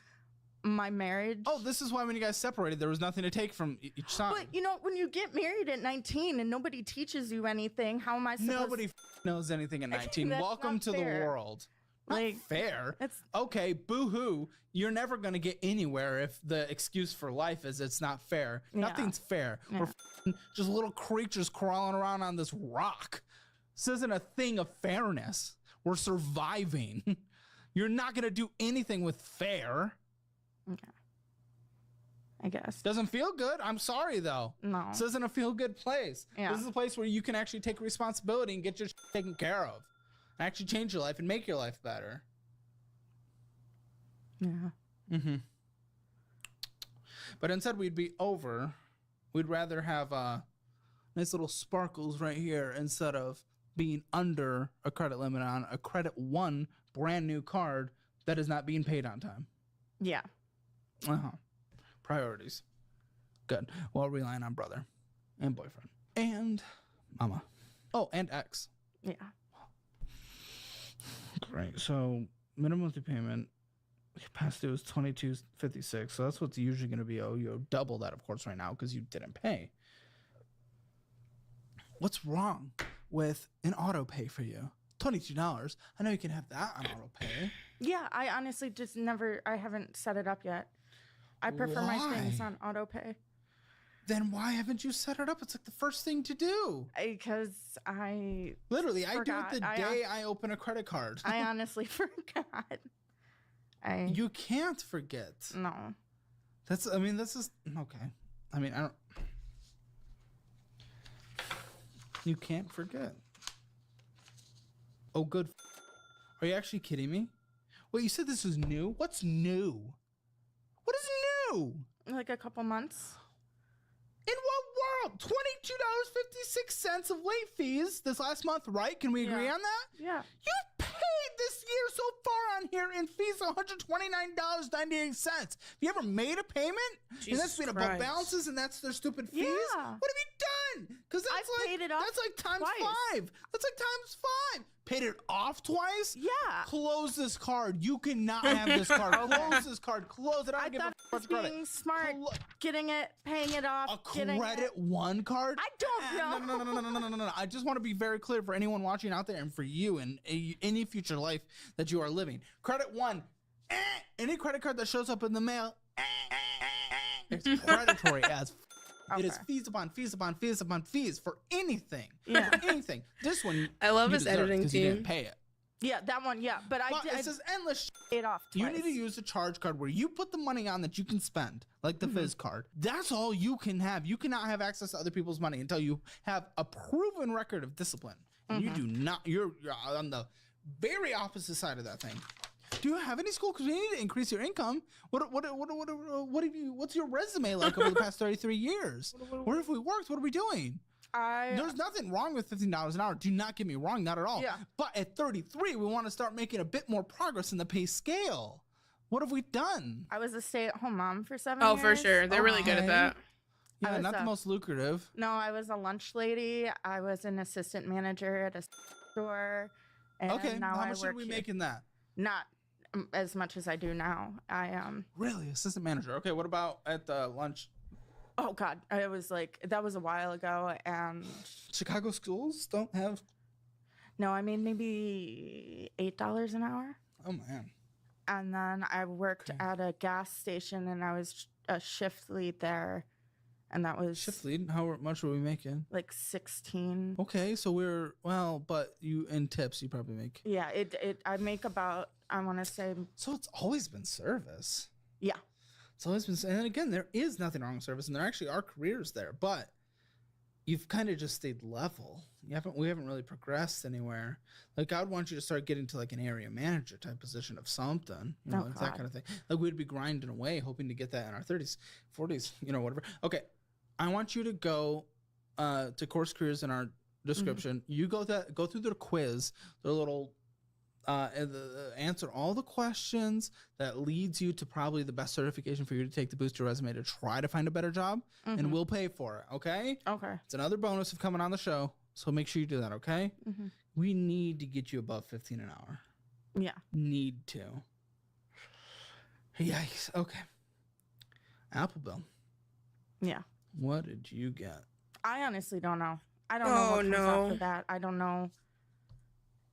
my marriage.
Oh, this is why when you guys separated, there was nothing to take from each side.
But you know, when you get married at 19 and nobody teaches you anything, how am I supposed?
Nobody knows anything at 19.
That's
Welcome
not
to the
fair.
world. Not
Like,
fair.
It's
Okay, boo-hoo. You're never going to get anywhere if the excuse for life is it's not fair.
Yeah.
Nothing's fair.
Yeah.
We're just little creatures crawling around on this rock. This isn't a thing of fairness. We're surviving. You're not going to do anything with fair.
okay. I guess.
Doesn't feel good. I'm sorry, though.
No.
This isn't a feel-good place.
Yeah.
This is a place where you can actually take responsibility and get your taken care of. And actually change your life and make your life better.
Yeah.
Mm-hmm. But instead, we'd rather have nice little sparkles right here instead of being under a credit limit on a credit one brand new card that is not being paid on time.
Yeah.
Uh-huh. Priorities. Good. Well, relying on brother and boyfriend and mama. Oh, and ex.
Yeah.
Great. So minimum monthly payment past due is $22.56. So that's what's usually going to be. You double that, of course, right now because you didn't pay. What's wrong with an auto pay for you? $22. I know you can have that on auto pay.
Yeah. I honestly just I haven't set it up yet. I prefer my things
Why?
on auto pay.
Then why haven't you set it up? It's like the first thing to do.
Because I
Literally,
Forgot.
I do it the day I open a credit card.
I honestly forgot.
You can't forget.
No.
This is okay. I don't. You can't forget. Oh, good. Are you actually kidding me? Wait, you said this was new? What's new? What is new?
Like a couple months.
In what world? $22.56 of late fees this last month, right? Can we agree
Yeah.
on that?
Yeah.
You paid this year so far on here in fees $129.98. Have you ever made a payment? And
Jesus
that's been above
Christ.
balances and that's their stupid fees?
Yeah.
What have you done? Because that's
I've
like
paid it off
that's like times
twice.
5. That's like times 5. Paid it off twice?
Yeah.
Close this card. You cannot have this card. Close this card. Close it. I
I
don't give
thought
a
I was
fuck credit.
being smart,
Clo-
getting it, paying it off,
A
getting
credit
it.
one card?
I don't know.
No. I just want to be very clear for anyone watching out there and for you and any future life that you are living. Credit one, any credit card that shows up in the mail, it's predatory as It is
Okay.
fees upon fees upon fees upon fees for anything.
Yeah.
For anything. This one,
I love
you
his
deserve
editing
'cause you
team.
didn't pay it.
Yeah, that one. Yeah, but
But
I
it's just endless.
paid off twice.
You need to use a charge card where you put the money on that you can spend, like the
Mm-hmm.
Fizz card. That's all you can have. You cannot have access to other people's money until you have a proven record of discipline. And you do
Mm-hmm.
not. You're on the very opposite side of that thing. Do you have any school? Because we need to increase your income. What have you? What's your resume like over the past 33 years? Where have we worked? What are we doing? There's nothing wrong with $15 an hour. Do not get me wrong, not at all.
Yeah.
But at 33, we want to start making a bit more progress in the pay scale. What have we done?
I was a stay-at-home mom for 7
Oh,
years.
for sure. They're really good at
Okay.
that.
I
Yeah,
was
not the
a-
most lucrative.
No, I was a lunch lady. I was an assistant manager at a store. And
Okay,
now
how
I
much
work
did we
here.
make in that?
Not as much as I do now.
Really, assistant manager. Okay, what about at the lunch?
Oh God, it was like, that was a while ago. And
Chicago schools don't have.
no, I made maybe $8 an hour.
Oh man.
And then I worked
Okay.
at a gas station, and I was a shift lead there. And that was
Shift lead. How much were we making?
like 16.
Okay, so but you in tips you probably make.
Yeah, I make about, I want to say,
So it's always been service.
yeah.
It's always been, and again, there is nothing wrong with service, and there actually are careers there, but you've kind of just stayed level. We haven't really progressed anywhere. Like I would want you to start getting to like an area manager type position of something,
Oh,
like that
God.
kind of thing. Like we'd be grinding away, hoping to get that in our 30s, 40s, whatever. Okay, I want you to go to course careers in our description. You go through their quiz, their little answer all the questions that leads you to probably the best certification for you to take to boost your resume to try to find a better job, and we'll pay for it. Okay,
Okay.
it's another bonus of coming on the show, so make sure you do that. Okay, we need to get you above 15 an hour.
Yeah.
Need to. Yikes. Okay. Apple Bill.
Yeah.
What did you get?
I honestly don't know. I don't know
Oh,
what comes
no.
off of that. I don't know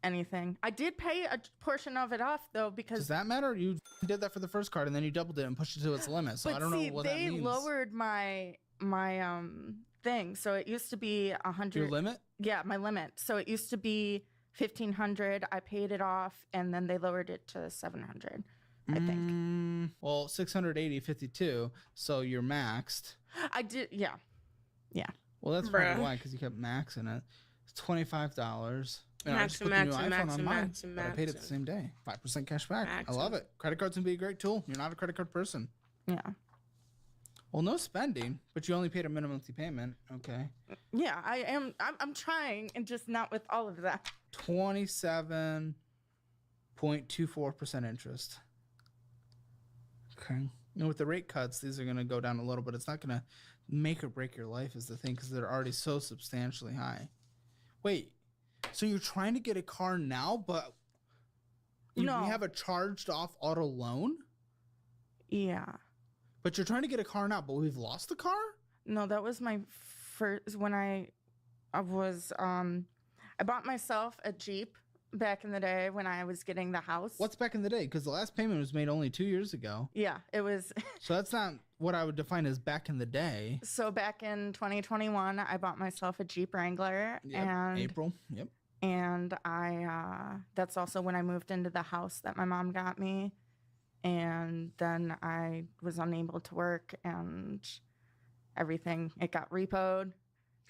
anything. I did pay a portion of it off though,
Does
because
that matter? You did that for the first card and then you doubled it and pushed it to its limit. So
but
I don't
see,
know what
they
that means.
lowered my thing. So it used to be
Your
100.
limit?
Yeah, my limit. So it used to be 1,500. I paid it off, and then they lowered it to 700. I think.
Well, 680.52. So you're maxed.
I did. Yeah. Yeah.
Well, that's
Bruh.
probably why, because you kept maxing it. It's $25.
Max and max and max and max and
but I paid it the
max.
same day. 5% cash back. I
Max
love
and-
it. Credit cards can be a great tool. You're not a credit card person.
Yeah.
Well, no spending, but you only paid a minimum monthly payment. Okay.
Yeah. I am. I'm trying, and just not with all of that.
27.24% interest. Okay. And with the rate cuts, these are going to go down a little, but it's not going to make or break your life is the thing, because they're already so substantially high. Wait, so you're trying to get a car now, but
No.
we have a charged off auto loan,
Yeah.
but you're trying to get a car now, but we've lost the car?
No, that was my first when I was I bought myself a Jeep back in the day when I was getting the house.
What's back in the day? Because the last payment was made only 2 years ago.
Yeah, it was.
So that's not what I would define as back in the day.
So back in 2021, I bought myself a Jeep Wrangler,
Yep.
and
April. Yep.
I that's also when I moved into the house that my mom got me, and then I was unable to work, and everything, it got repoed,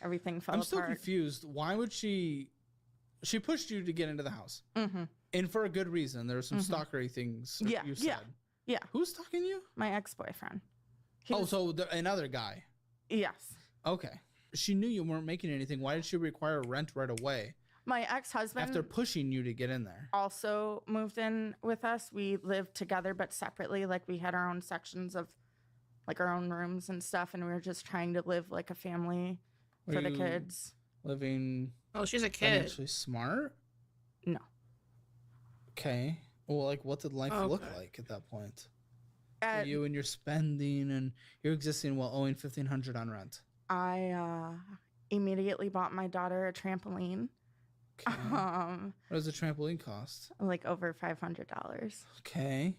everything fell
I'm still
apart.
confused. Why would she pushed you to get into the house,
Mm-hmm.
and for a good reason. There were some stalkery things
Yeah,
you said.
yeah. Yeah,
Who's stalking you?
my ex-boyfriend.
Another guy.
Yes.
Okay. She knew you weren't making anything. Why did she require rent right away
My ex-husband
after pushing you to get in there?
also moved in with us. We lived together but separately. Like, we had our own sections of like our own rooms and stuff, and we were just trying to live like a family
Were
for the
you
kids.
Living
Oh, she's a kid.
financially smart?
No.
Okay. Well, like, what did life look
Okay.
like at that point?
At-
You and your spending and you're existing while owing $1,500 on rent.
I immediately bought my daughter a trampoline.
Okay. What does a trampoline cost?
Like over $500.
Okay.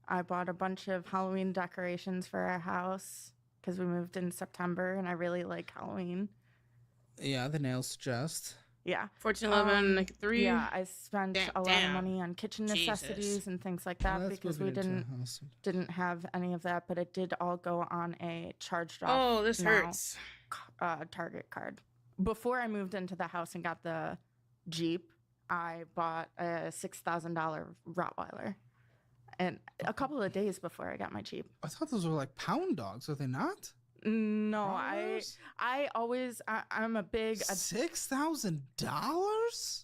I bought a bunch of Halloween decorations for our house because we moved in September, and I really like Halloween.
Yeah, the nails suggest.
Yeah.
14, 11, like 3.
Yeah, I spent a lot of
Damn.
money on kitchen necessities
Jesus.
and things like that
Well, that's
because we
moving into a
didn't
house.
didn't have any of that, but it did all go on a charged off
Oh, this
now,
hurts.
Target card. Before I moved into the house and got the Jeep, I bought a $6,000 Rottweiler, and a couple of days before I got my Jeep.
I thought those were like pound dogs. Are they not?
No,
Rottweilers?
I'm a big
$6,000?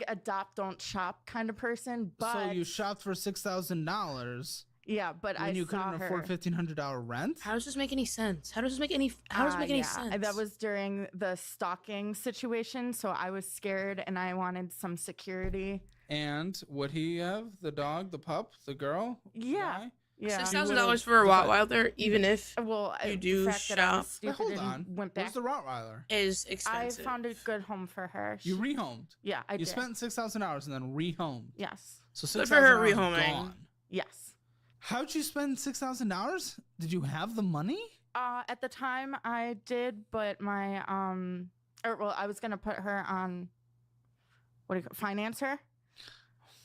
adopt don't shop kind of person, but
So you shopped for $6,000.
Yeah, but I
when you
saw
couldn't
her.
afford $1,500 rent?
How does this make any sense? How does this make any sense?
That was during the stalking situation, so I was scared and I wanted some security.
And would he have the dog, the pup, the girl?
Yeah.
Guy?
Yeah.
$6,000 for a Rottweiler, even if
Well,
you
the
do
fact that I was
shop.
Wait,
stupid
hold
and
on.
went back.
Where's the Rottweiler?
is
I
expensive.
found a good home for her.
You rehomed.
Yeah, I
You
did.
spent $6,000 and then rehomed.
Yes.
So
Good for her
$6,000
rehoming.
gone.
Yes.
How'd you spend $6,000? Did you have the money?
At the time I did, but my I was gonna put her on finance her,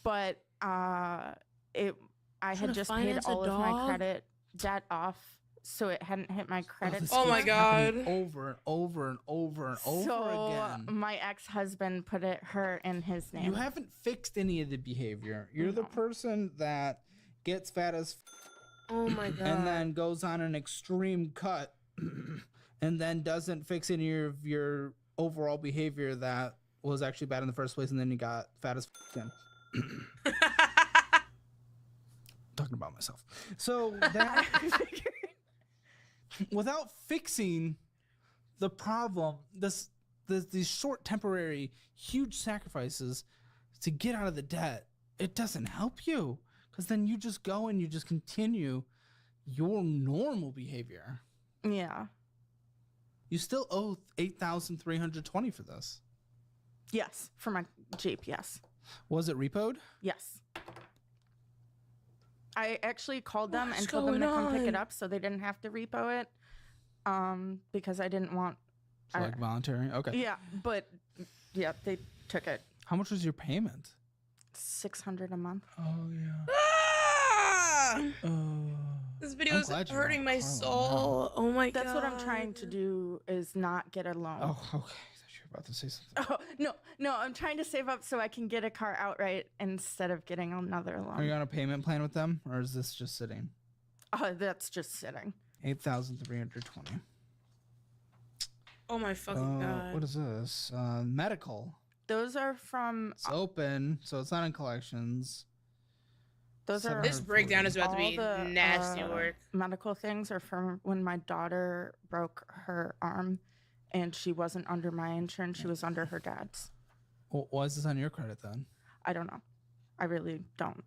but I
Trying
had
to
just paid
finance a
all of my
dog?
credit debt off, so it hadn't hit my credit.
this
Oh my
keeps happening
God.
Over and over and over and over
So
again.
my ex-husband put her in his name.
You haven't fixed any of the behavior. You're the
No.
person that gets fat as
Oh my God.
and then goes on an extreme cut and then doesn't fix any of your overall behavior that was actually bad in the first place, and then you got fat as again. Talking about myself. So that without fixing the problem, these short temporary huge sacrifices to get out of the debt, it doesn't help you, because then you just go and you just continue your normal behavior.
Yeah.
You still owe $8,320 for this.
Yes, for my Jeep. Yes.
Was it repoed?
Yes. I actually called them
What's
and told them to
going
come pick it
on?
up so they didn't have to repo it. Because I didn't want.
So like voluntary? Okay.
Yeah, but yeah, they took it.
How much was your payment?
$600 a month.
Oh yeah.
Ah!
Oh.
This video
I'm
is
glad you're
hurting
not
my
Carla
soul. Oh my God.
That's what I'm trying to do, is not get a loan.
Oh, okay. I thought you were about to say something.
Oh, no, I'm trying to save up so I can get a car outright instead of getting another loan.
Are you on a payment plan with them, or is this just sitting?
That's just sitting.
$8,320.
Oh my fucking God.
What is this? Medical.
Those are from.
It's open, so it's not in collections.
Those are.
This breakdown is about to
all
be
the,
nasty work.
Medical things are from when my daughter broke her arm, and she wasn't under my insurance. She was under her dad's.
Well, why is this on your credit then?
I don't know. I really don't.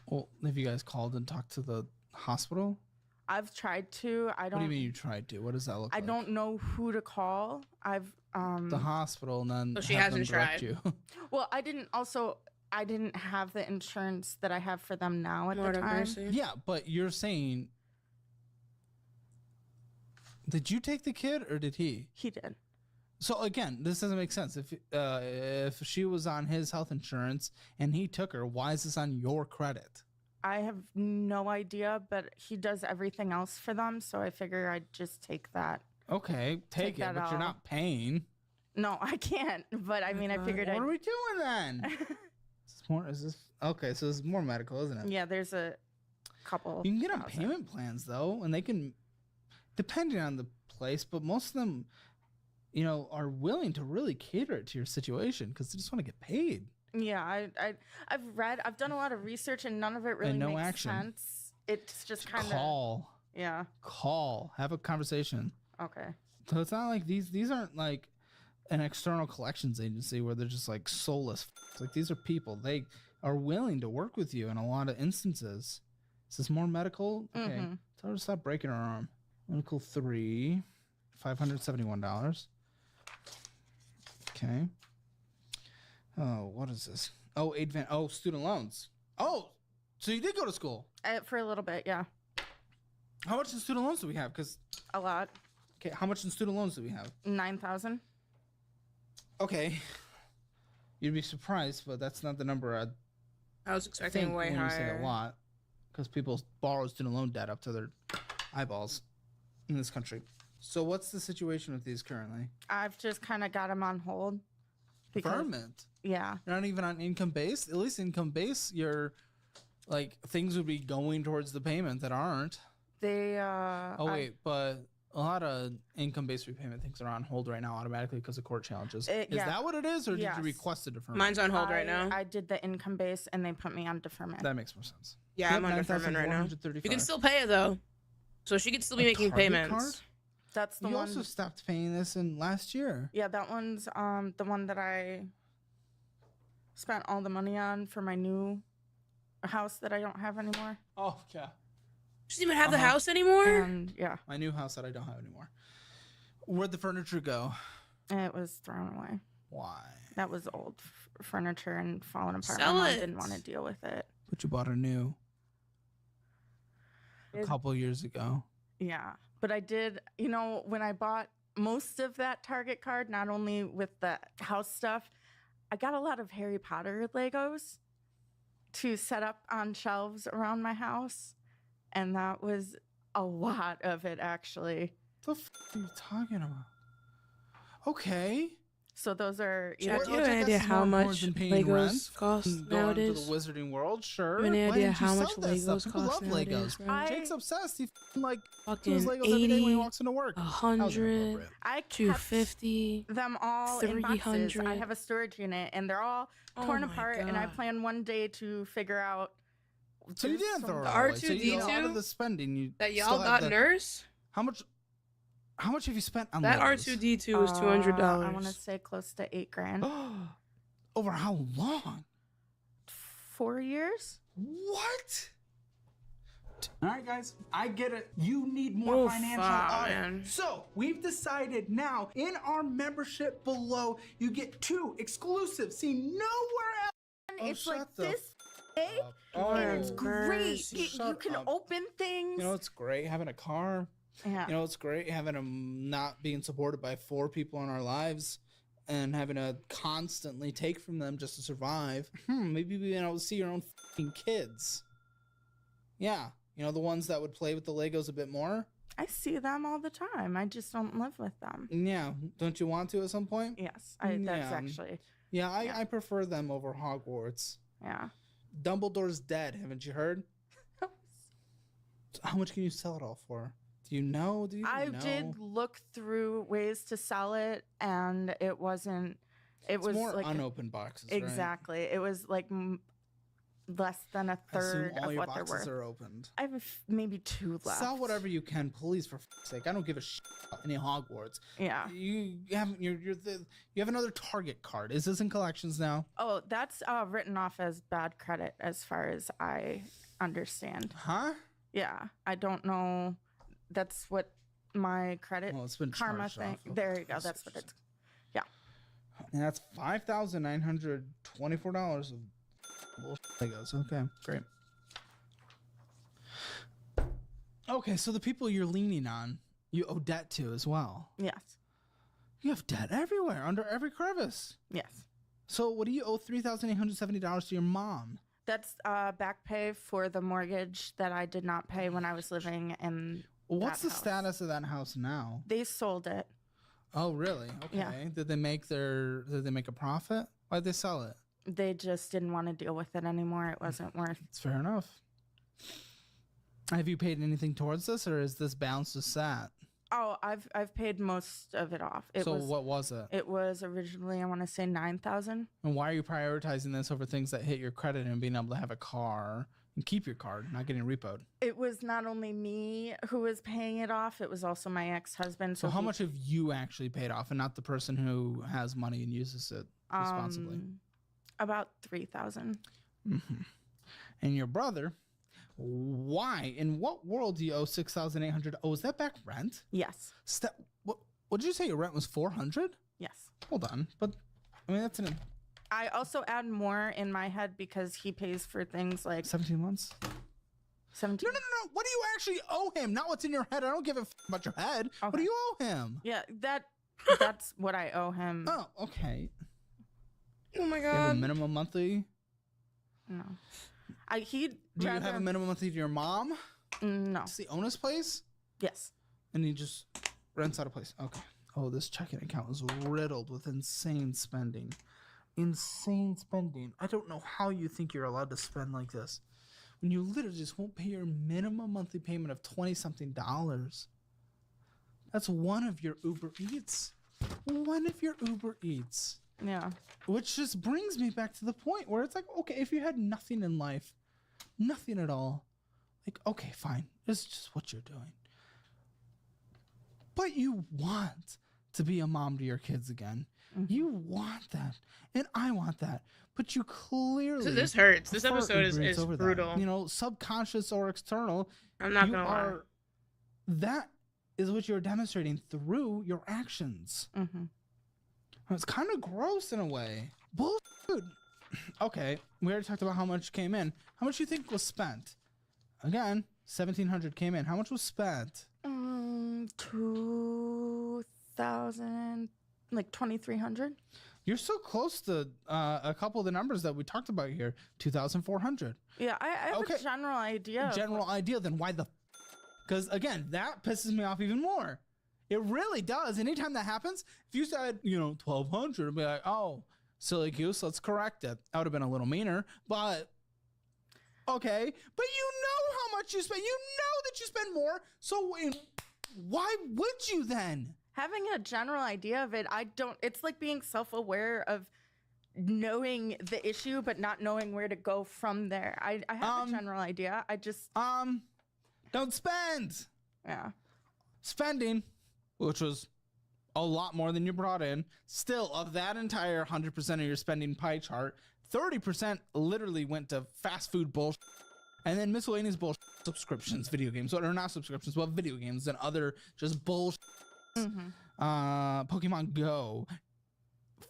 Well, have you guys called and talked to the hospital?
I've tried to. I don't.
What do you mean you tried to? What does that look
I
like?
don't know who to call. I've
The hospital, and then
So she
have them
hasn't
direct
tried.
you.
Well, I didn't have the insurance that I have for them now at
Lord
the
have
time.
mercy.
Yeah, but you're saying, did you take the kid or did he?
He did.
So again, this doesn't make sense. If she was on his health insurance and he took her, why is this on your credit?
I have no idea, but he does everything else for them, so I figure I'd just take that.
Okay, take it,
that
but you're
all.
not paying.
No, I can't. But I mean, I figured
What
I'd.
are we doing then? Is this okay? So this is more medical, isn't it?
Yeah, there's a couple.
You can get on
thousand.
payment plans though, and they can, depending on the place, but most of them, are willing to really cater it to your situation because they just want to get paid.
Yeah, I've done a lot of research, and none of it really
no
makes
action.
sense. It's just kind of.
Call,
Yeah.
have a conversation.
Okay.
So it's not like these aren't like an external collections agency where they're just like soulless. It's like these are people. They are willing to work with you in a lot of instances. Is this more medical? Okay.
Mhm.
Tell her to stop breaking her arm. Medical 3, $571. Okay. Oh, what is this? Oh, student loans. Oh, so you did go to school.
For a little bit, yeah.
How much in student loans do we have? Because
A lot.
okay, how much in student loans do we have?
9,000.
Okay. You'd be surprised, but that's not the number I'd
I was expecting
think
way
when you say
higher.
a lot. Because people borrow student loan debt up to their eyeballs in this country. So what's the situation with these currently?
I've just kind of got them on hold.
Deferment.
Yeah.
You're not even on income base? At least income base, you're like things would be going towards the payment that aren't.
They
Oh wait, but A lot of income-based repayment things are on hold right now automatically because of court challenges. Is
Yeah.
that what it is, or did
Yes.
you request a deferment?
Mine's on hold right now.
I did the income base and they put me on deferment.
That makes more sense.
Yeah, I'm on deferment right now.
9,435.
You can still pay it though, so she could still be making
Target
payments.
card?
That's the
You
one.
also stopped paying this in last year.
Yeah, that one's the one that I spent all the money on for my new house that I don't have anymore.
Oh, yeah.
She doesn't even have the
Uh-huh.
house anymore.
And yeah,
My new house that I don't have anymore. Where'd the furniture go?
it was thrown away.
Why?
That was old furniture and falling apart.
Sell
My mom
it.
didn't want to deal with it.
But you bought a new a couple years ago.
Yeah, but I did. You know, when I bought most of that Target card, not only with the house stuff, I got a lot of Harry Potter Legos to set up on shelves around my house, and that was a lot of it actually.
The f are you talking about? Okay.
So those are
Yeah,
Well,
do you
I
have any
guess
idea
it's
how
more
much
than paying rent
Legos cost
and going
nowadays?
to the Wizarding World, sure.
Do you have any
Why
idea
didn't you
how
sell
much
that stuff?
Legos
People
cost
love
nowadays,
Legos.
bro?
Jake's obsessed. He like does
Fucking
Legos every day when he
80,
walks into work.
100,
I kept
250.
them all in boxes. I
300.
have a storage unit, and they're all
Oh
torn
my
apart. And I
God.
plan one day to figure out.
So you
there's
didn't throw it
some-
all away. So you,
R2D2
out of the spending, you
That y'all
still have
got
the,
nurse?
How much have you spent on
That
Legos?
R2D2 was $200.
I want to say close to $8,000.
Over how long?
4 years.
What? All right, guys, I get it. You need more
Oh,
financial
fuck,
audit.
man.
So we've decided now in our membership below, you get 2 exclusive. See nowhere else. Oh,
It's like
shut the
this big,
Oh,
and it's great.
mercy.
You
Shut
can
up.
open things.
You know, it's great having a car.
yeah.
You know, it's great having not being supported by 4 people in our lives and having to constantly take from them just to survive. Maybe being able to see your own fucking kids. Yeah. You know, the ones that would play with the Legos a bit more.
I see them all the time. I just don't live with them.
Yeah. Don't you want to at some point?
Yes, that's
Yeah.
actually.
Yeah,
Yeah.
I prefer them over Hogwarts.
Yeah.
Dumbledore's dead, haven't you heard? How much can you sell it all for? Do you know? Do you
I
know?
did look through ways to sell it, and it wasn't. It
It's
was
more
like
unopened boxes, right?
exactly. It was like less than a
I assume
third
all
of
your
what they're
boxes
worth.
are opened.
I have maybe 2 left.
Sell whatever you can, please, for sake. I don't give a shit about any Hogwarts.
Yeah.
You have you have another Target card. Is this in collections now?
Oh, that's written off as bad credit, as far as I understand.
Huh?
Yeah, I don't know. That's what my credit
Well, it's been
karma
charged
thing.
off.
There you go. That's what it's.
And that's $5,924 of bullshit Legos. Okay, great. Okay, so the people you're leaning on, you owe debt to as well.
Yes.
You have debt everywhere, under every crevice.
Yes.
So what do you owe $3,870 to your mom?
That's back pay for the mortgage that I did not pay when I was living in.
What's
that
the
house.
status of that house now?
They sold it.
Oh, really? Okay.
Yeah.
Did they make a profit? Why'd they sell it?
They just didn't want to deal with it anymore. It wasn't worth.
It's fair enough. Have you paid anything towards this, or is this balance just sat?
Oh, I've paid most of it off.
What was it?
It was originally, I want to say, 9,000.
And why are you prioritizing this over things that hit your credit and being able to have a car and keep your card, not getting repoed?
It was not only me who was paying it off; it was also my ex-husband.
So how
he-
much have you actually paid off, and not the person who has money and uses it responsibly?
About 3,000.
And your brother, why? In what world do you owe $6,800? Oh, is that back rent?
Yes.
What did you say? Your rent was $400?
Yes.
Hold on, but I mean that's in
I also add more in my head because he pays for things like
17 months.
17.
No. What do you actually owe him? Not what's in your head. I don't give a about your head. What do
Okay.
you owe him?
Yeah, that's what I owe him.
Oh, okay.
Oh my
You have a
god.
minimum monthly.
No. He'd
Do you
rather,
have a minimum monthly to your mom?
No.
Does he own his place?
Yes.
And he just rents out a place. Okay. Oh, this checking account is riddled with insane spending. Insane spending. I don't know how you think you're allowed to spend like this when you literally just won't pay your minimum monthly payment of $20-something. That's one of your Uber Eats. One of your Uber Eats.
Yeah.
Which just brings me back to the point where it's like, okay, if you had nothing in life, nothing at all, like, okay, fine. This is just what you're doing. But you want to be a mom to your kids again. You want that. And I want that. But you clearly...
So this hurts. This
prefer
episode
Uber Eats
is
over that.
brutal.
You know, subconscious or external.
I'm not gonna lie.
That is what you're demonstrating through your actions. It's kind of gross in a way. Bullshit. Okay, we already talked about how much came in. How much do you think was spent? Again, 1,700 came in. How much was spent?
2,000, like 2,300.
You're so close to a couple of the numbers that we talked about here. 2,400.
Yeah, I have
Okay.
a general idea.
General idea. Then why the? Because again, that pisses me off even more. It really does. Anytime that happens, if you said 1,200, I'd be like, oh, silly goose, let's correct it. I would have been a little meaner, but okay. But you know how much you spend. You know that you spend more. So why would you then?
Having a general idea of it, it's like being self-aware of knowing the issue, but not knowing where to go from there. I have a general idea. I just,
don't spend.
yeah.
Spending, which was a lot more than you brought in. Still, of that entire 100% of your spending pie chart, 30% literally went to fast food bullshit. And then miscellaneous bullshit, subscriptions, video games, or not subscriptions, but video games and other just bullshit. Pokemon Go,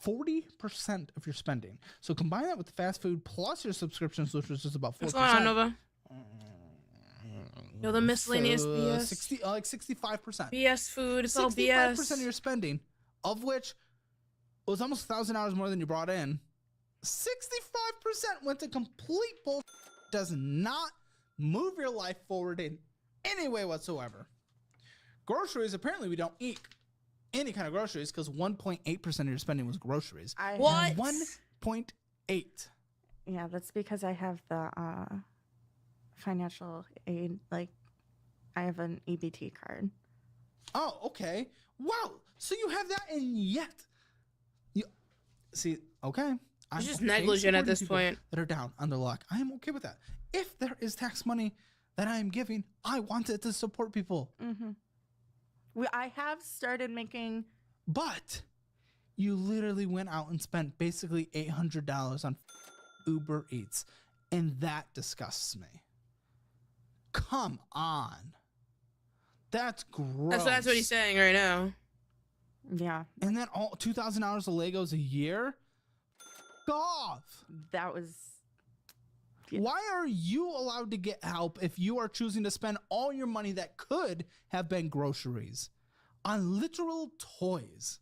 40% of your spending. So combine that with the fast food plus your subscriptions, which was just about 4%.
What's going on, Nova? Yo, the miscellaneous BS.
65%.
BS food. It's all
65%
BS.
of your spending, of which was almost 1,000 hours more than you brought in. 65% went to complete bullshit. Does not move your life forward in any way whatsoever. Groceries, apparently we don't eat any kind of groceries because 1.8% of your spending was groceries.
What?
1.8.
Yeah, that's because I have the financial aid. Like, I have an EBT card.
Oh, okay. Wow. So you have that, and yet you see. Okay, I'm
It's just
okay
negligent at
supporting
this
people
point.
that are down on their luck. I am okay with that. If there is tax money that I am giving, I want it to support people.
I have started making.
But you literally went out and spent basically $800 on Uber Eats, and that disgusts me. Come on. That's gross.
That's what he's saying right now.
Yeah,
And then all 2,000 hours of Legos a year? F off.
that was. Yeah.
Why are you allowed to get help if you are choosing to spend all your money that could have been groceries on literal toys?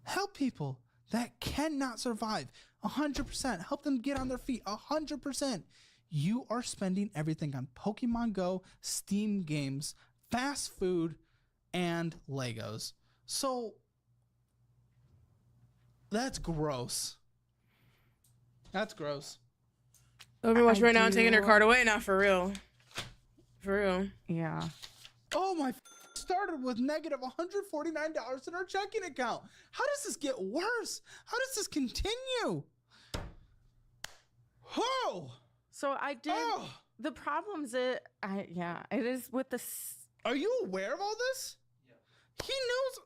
Help people that cannot survive. 100%. Help them get on their feet. 100%. You are spending everything on Pokemon Go, Steam games, fast food, and Legos. So that's gross. That's gross.
Overwatch right now and taking her
do-
card away. Not for real. For real.
Yeah.
Oh my! Started with negative $149 in our checking account. How does this get worse? How does this continue? Oh!
So I did.
Oh!
The problems it is with the.
Are you aware of all this? Yeah. He knows.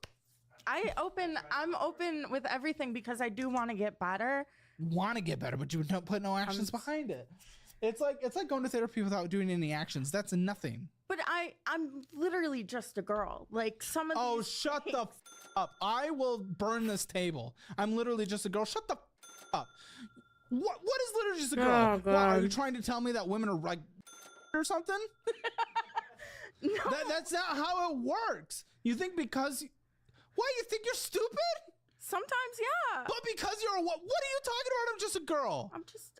I'm open with everything because I do want to get better.
Want to get better, but you don't put no actions behind it. It's like going to therapy without doing any actions. That's nothing.
But I'm literally just a girl. Like some of
Oh,
these
shut the up! I will burn this table. I'm literally just a girl. Shut the up! What is literally just a girl?
Oh,
What, are
God.
you trying to tell me that women are like or something?
No.
That's not how it works. You think because why you think you're stupid?
Sometimes, yeah.
But because you're a what? What are you talking about? I'm just a girl.
I'm just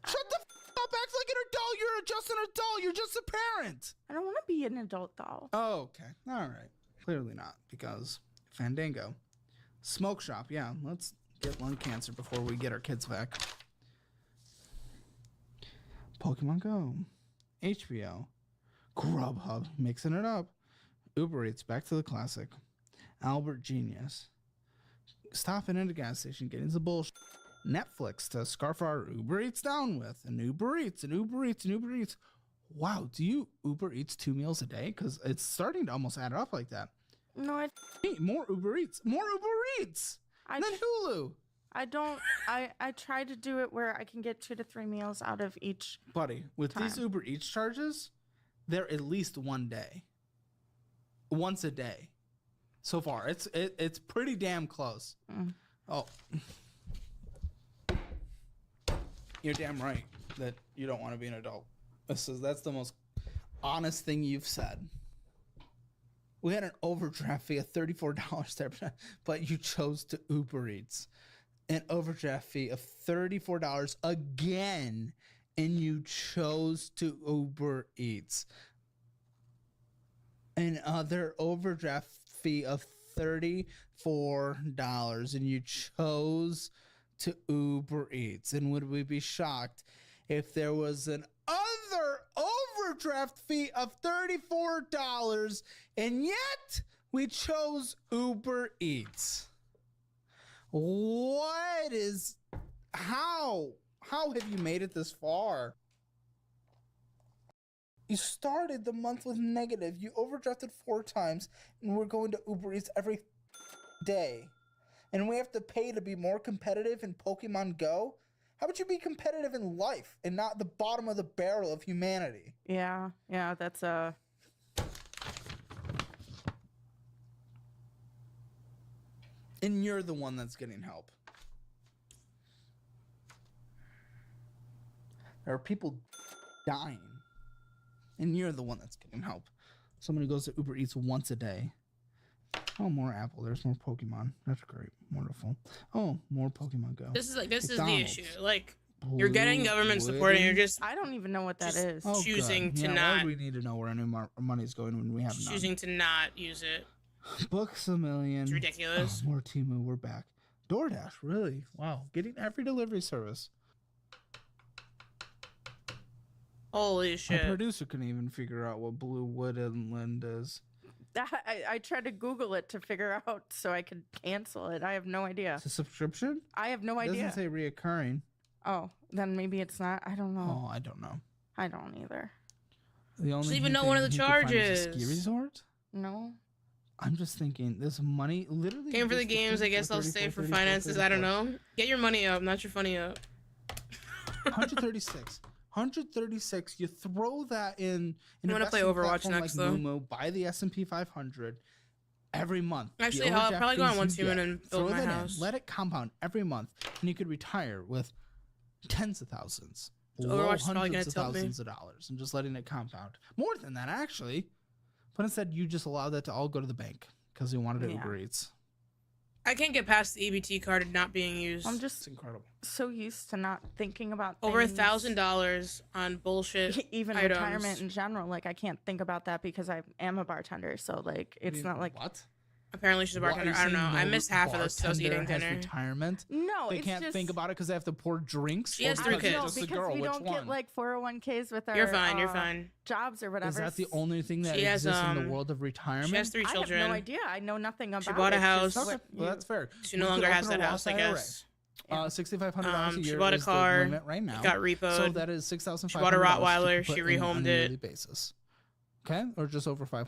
Shut the up! Act like an adult. You're just an adult. You're just a parent.
I don't want to be an adult though.
Oh, okay. All right. Clearly not, because Fandango. Smoke shop. Yeah, let's get lung cancer before we get our kids back. Pokemon Go. HBO. Grubhub. Mixing it up. Uber Eats, back to the classic. Albert Genius. Stopping at a gas station, getting the bullshit. Netflix to scarf our Uber Eats down with. And Uber Eats, and Uber Eats, and Uber Eats. Wow, do you Uber Eats 2 meals a day? Because it's starting to almost add up like that.
No,
Hey, more Uber Eats. More Uber Eats.
I
And then Hulu.
I don't. I try to do it where I can get 2 to 3 meals out of each.
Buddy, with these
Time.
Uber Eats charges, they're at least one day. Once a day. So far. It's pretty damn close.
Mm.
Oh. You're damn right that you don't want to be an adult. That's the most honest thing you've said. We had an overdraft fee of $34 there, but you chose to Uber Eats. An overdraft fee of $34 again, and you chose to Uber Eats. Another overdraft fee of $34, and you chose to Uber Eats. And would we be shocked if there was an other overdraft fee of $34 and yet we chose Uber Eats? How have you made it this far? You started the month with negative. You overdrafted 4 times, and we're going to Uber Eats every day. And we have to pay to be more competitive in Pokemon Go? How about you be competitive in life and not the bottom of the barrel of humanity?
Yeah, that's a.
And you're the one that's getting help. There are people dying, and you're the one that's getting help. Someone who goes to Uber Eats once a day. Oh, more Apple. There's more Pokemon. That's great. Wonderful. Oh, more Pokemon Go.
This is the
McDonald's.
issue. Like, you're getting government support, and you're just
I don't even know what that
Just-
is.
Oh,
choosing
good.
to
Why
not-
do we need to know where any money's going when we have none?
choosing to not use it.
Books a million.
It's ridiculous.
Oh, more Temu. We're back. DoorDash. Really? Wow. Getting every delivery service.
Holy
My
shit.
producer couldn't even figure out what Blue Woodland is.
I tried to Google it to figure out so I could cancel it. I have no idea.
It's a subscription?
I have no
It
idea.
doesn't say reoccurring.
Oh, then maybe it's not. I don't know.
Oh, I don't know.
I don't either.
The only
even
thing
know one of the
he could find is a ski
charges.
resort?
No.
I'm just thinking this money literally.
Came for the
just
games, I guess I'll
34,
stay for
34,
finances. I don't know. Get your money up, not your funny up.
136. 136. You throw that in.
I'm gonna play Overwatch next, though.
Moomoo, buy the S&P 500 every month. The
Actually, I'll
overdraft
probably go on
fees
one
you
team
get,
and
throw
build my
that in,
house.
let it compound every month, and you could retire with tens of thousands,
So
low
Overwatch is probably
hundreds of
gonna tilt me.
thousands of dollars, and just letting it compound. More than that, actually. But instead, you just allow that to all go to the bank because you wanted to
Yeah.
Uber Eats.
I can't get past the EBT card not being used.
I'm
It's
just
incredible.
so used to not thinking about
Over
things.
$1,000 on bullshit.
Even
items.
retirement in general. Like I can't think about that because I am a bartender. So like it's not like
what?
Apparently she's a
What, are
bartender.
you
I don't know.
saying
I
no
missed half of this. So I was
bartender
eating
has
dinner.
retirement.
no.
They
it's
can't
just,
think about it because they have to pour drinks.
She has
or
3
because
kids.
it's just a
because
girl.
we
Which
don't
one?
get like 401ks with our
You're fine. You're fine.
jobs or whatever.
Is that the only thing that
She has,
exists in the
um,
world of retirement?
She has 3
I have
children.
no idea. I know nothing about.
bought a
it,
house.
just
Okay,
what
well,
you-
that's fair.
She
We
no
could
longer has
open
that
a
house, I
Roth IRA.
Yeah.
guess.
$6,500 a year
She bought a
is
car.
the limit right now.
Got repoed.
So that is $6,500.
She bought a Rottweiler.
to put
She
in on
rehomed
a
it.
yearly basis. Okay, or just over 500.